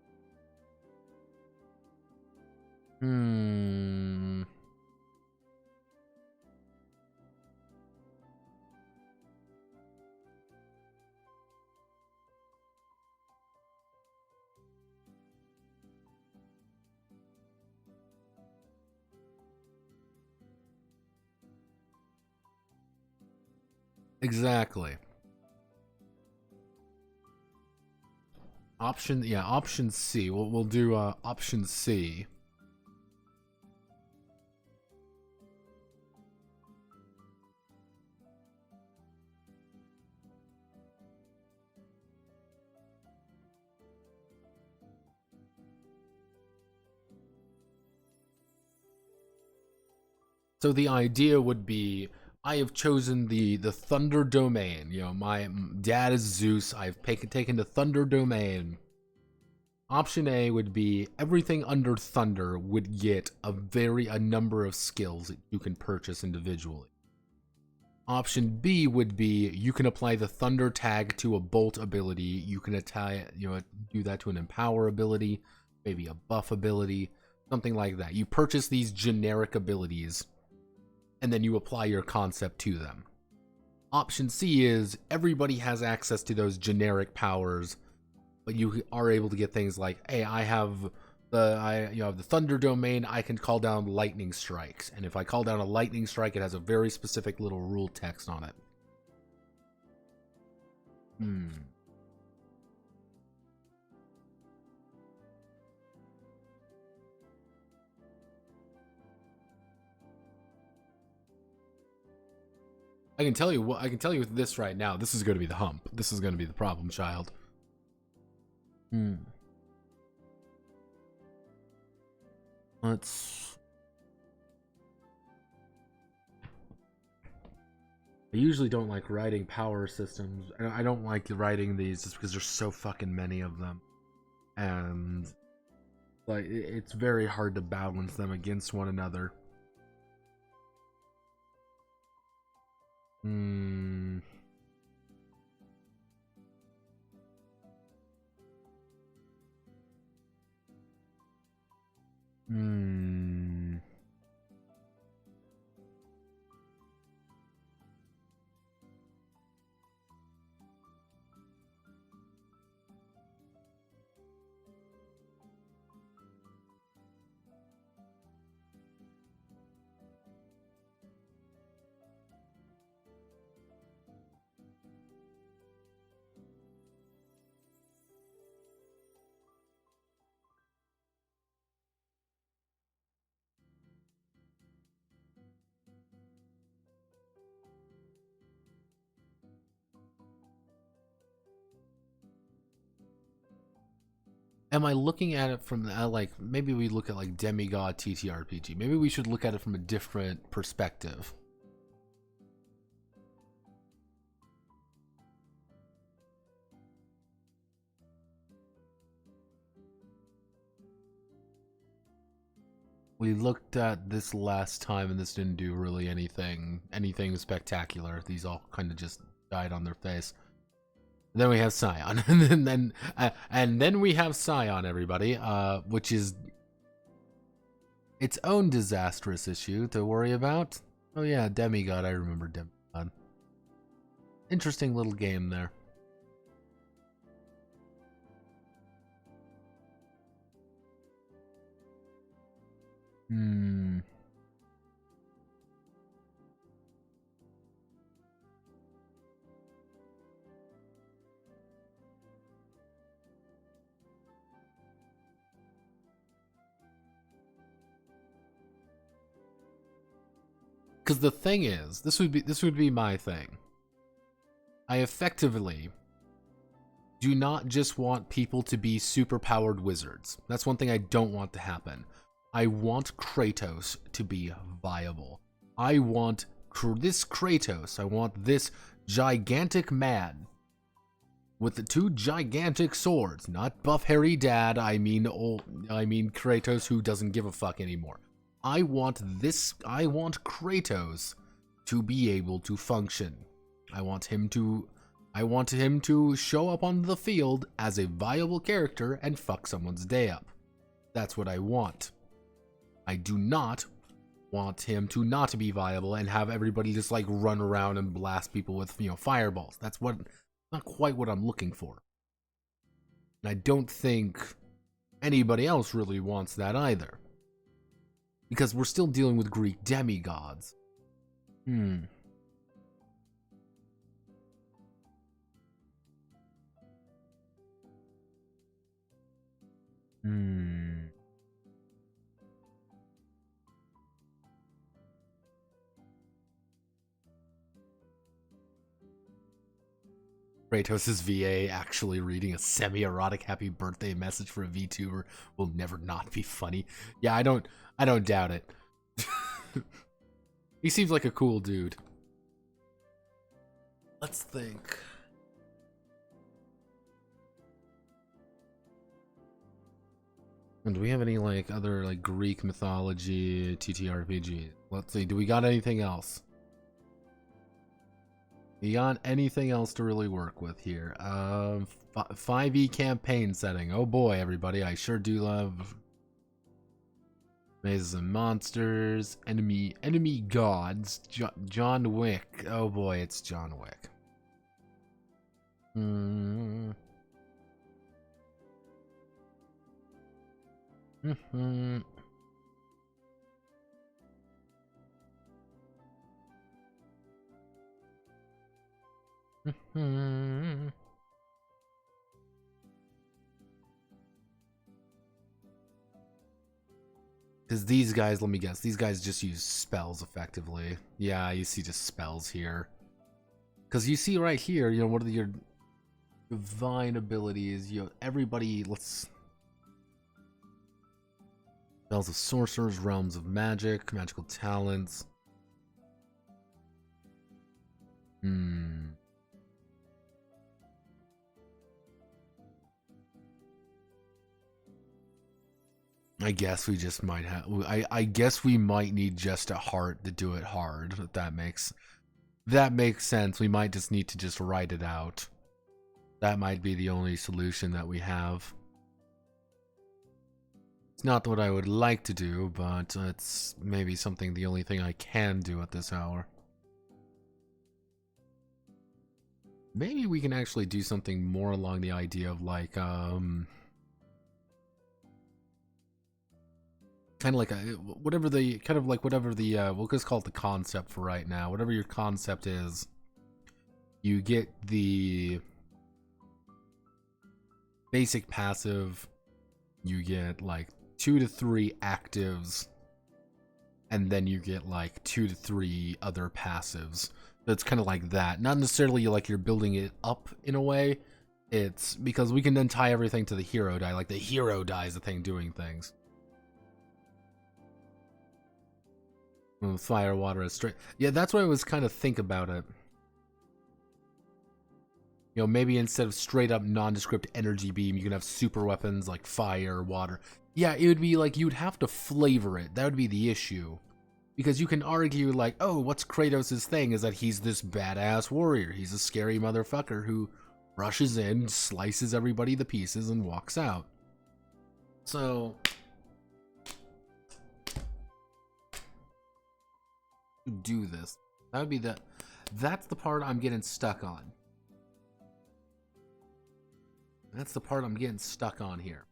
Exactly. Option C. We'll do option C. So the idea would be, I have chosen the Thunder Domain. My dad is Zeus. I've taken the Thunder Domain. Option A would be everything under Thunder would get a number of skills that you can purchase individually. Option B would be you can apply the Thunder tag to a Bolt ability. You can do that to an Empower ability, maybe a Buff ability, something like that. You purchase these generic abilities, and then you apply your concept to them. Option C is everybody has access to those generic powers, but you are able to get things like, hey, I have the Thunder Domain. I can call down lightning strikes, and if I call down a lightning strike, it has a very specific little rule text on it. I can tell you with this right now. This is going to be the hump. This is going to be the problem child. I usually don't like writing power systems. I don't like writing these just because there's so fucking many of them, and like it's very hard to balance them against one another. Am I looking at it from like, maybe we look at like demigod TTRPG. Maybe we should look at it from a different perspective. We looked at this last time and this didn't do really anything spectacular. These all kind of just died on their face. And then we have Scion, and then we have Scion, everybody, which is its own disastrous issue to worry about. Oh yeah, Demigod, I remember Demigod. Interesting little game there. Because the thing is, this would be my thing. I effectively do not just want people to be super-powered wizards. That's one thing I don't want to happen. I want Kratos to be viable. I want this Kratos. I want this gigantic man with the 2 gigantic swords. Not buff hairy dad. I mean Kratos who doesn't give a fuck anymore. I want Kratos to be able to function. I want him to show up on the field as a viable character and fuck someone's day up. That's what I want. I do not want him to not be viable and have everybody just like run around and blast people with, fireballs. That's not quite what I'm looking for. And I don't think anybody else really wants that either. Because we're still dealing with Greek demigods. Kratos' VA actually reading a semi-erotic happy birthday message for a VTuber will never not be funny. Yeah, I don't doubt it. He seems like a cool dude. Let's think. And do we have any like other like Greek mythology TTRPG? Let's see. Do we got anything else? You got anything else to really work with here? 5e campaign setting. Oh boy, everybody, I sure do love mazes and monsters, enemy gods, John Wick. Oh boy, it's John Wick. Because these guys, let me guess, these guys just use spells effectively. Yeah, you see just spells here. Because you see right here, what are your divine abilities? Everybody, let's... Spells of sorcerers, realms of magic, magical talents. I guess we just might have. I guess we might need just a heart to do it hard. If that makes sense. We might just need to just write it out. That might be the only solution that we have. It's not what I would like to do, but it's maybe the only thing I can do at this hour. Maybe we can actually do something more along the idea of like kind of like whatever the we'll just call it the concept for right now. Whatever your concept is, you get the basic passive, you get like 2 to 3 actives, and then you get like 2 to 3 other passives. So it's kind of like that. Not necessarily like you're building it up in a way, It's because we can then tie everything to the hero die. Like, the hero die is the thing doing things. Fire, water, is straight. Yeah, that's what I was kind of think about it. You know, maybe instead of straight up nondescript energy beam, you can have super weapons like fire, water. Yeah, it would be like you'd have to flavor it. That would be the issue. Because you can argue like, oh, what's Kratos' thing is that he's this badass warrior. He's a scary motherfucker who rushes in, slices everybody to pieces, and walks out. So do this. That would be that's the part I'm getting stuck on. That's the part I'm getting stuck on here.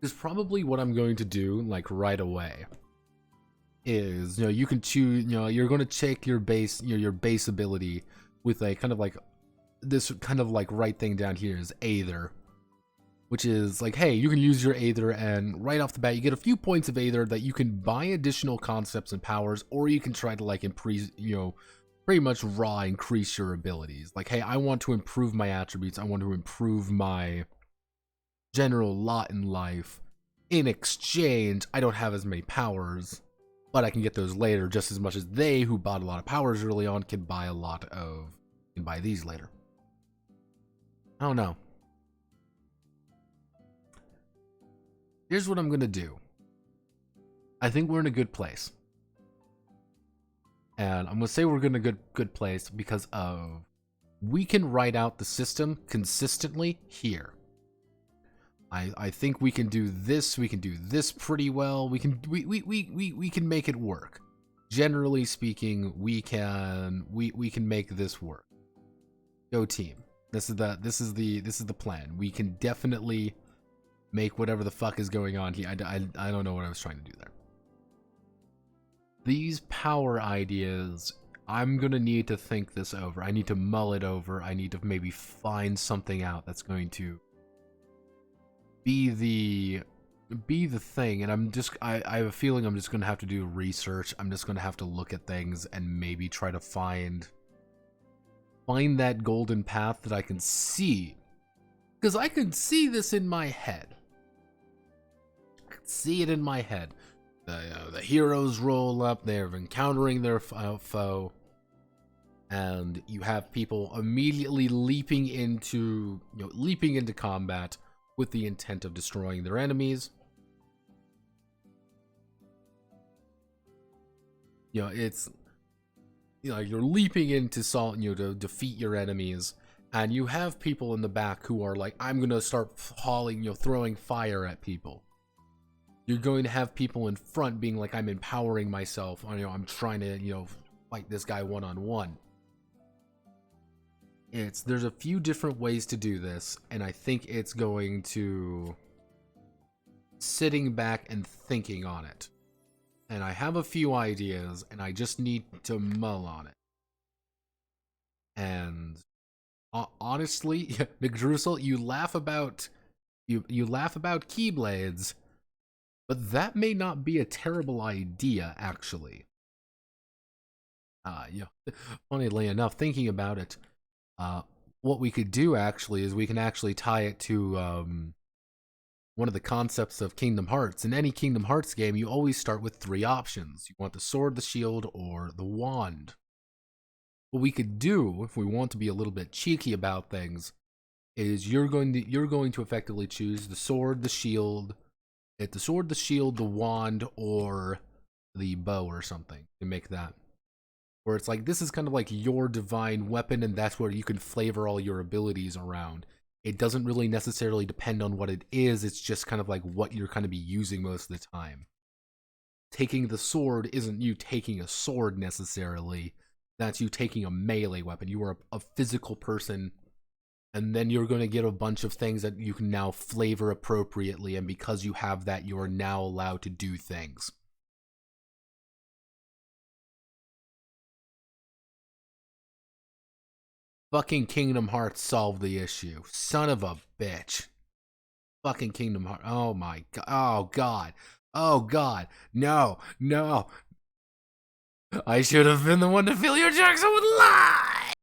Is probably what I'm going to do, like, right away. Is, you know, you can choose, you know, you're going to check your base, you know, your base ability with a kind of like, this kind of like right thing down here is Aether. Which is like, hey, you can use your Aether and right off the bat, you get a few points of Aether that you can buy additional concepts and powers, or you can try to like increase, you know, pretty much raw increase your abilities. Like, hey, I want to improve my attributes. I want to improve my general lot in life. In exchange, I don't have as many powers, but I can get those later just as much as they who bought a lot of powers early on can buy can buy these later. I don't know. Here's what I'm going to do. I think we're in a good place. And I'm going to say we're in a good place because of we can write out the system consistently here. I think we can do this pretty well. We can make it work. Generally speaking, we can make this work. Go team. This is the plan. We can definitely make whatever the fuck is going on here. I don't know what I was trying to do there. These power ideas, I'm gonna need to think this over. I need to mull it over. I need to maybe find something out that's going to be the thing. And I have a feeling I'm just gonna have to do research. I'm just gonna have to look at things and maybe try to find that golden path that I can see. Because I can see this in my head. I can see it in my head. The heroes roll up, they're encountering their foe, and you have people immediately leaping into combat with the intent of destroying their enemies. You know, it's, you know, you're leaping into to defeat your enemies, and you have people in the back who are like, I'm gonna start throwing fire at people. You're going to have people in front being like, I'm empowering myself. I'm trying to, fight this guy one-on-one. There's a few different ways to do this, and I think it's going to sitting back and thinking on it. And I have a few ideas, and I just need to mull on it. And honestly, McDrussel, you laugh about Keyblades, but that may not be a terrible idea, actually. Funnily enough, thinking about it, what we could do actually is we can actually tie it to one of the concepts of Kingdom Hearts. In any Kingdom Hearts game, you always start with 3 options. You want the sword, the shield, or the wand. What we could do, if we want to be a little bit cheeky about things, is you're going to effectively choose the sword, the shield, the wand, or the bow or something to make that. Where it's like, this is kind of like your divine weapon, and that's where you can flavor all your abilities around. It doesn't really necessarily depend on what it is, it's just kind of like what you're kind of be using most of the time. Taking the sword isn't you taking a sword necessarily, that's you taking a melee weapon. You are a physical person, and then you're going to get a bunch of things that you can now flavor appropriately, and because you have that, you are now allowed to do things. Fucking Kingdom Hearts solved the issue. Son of a bitch. Fucking Kingdom Hearts. Oh my god. Oh god. Oh god. No. No. I should have been the one to fill your Jackson with lies!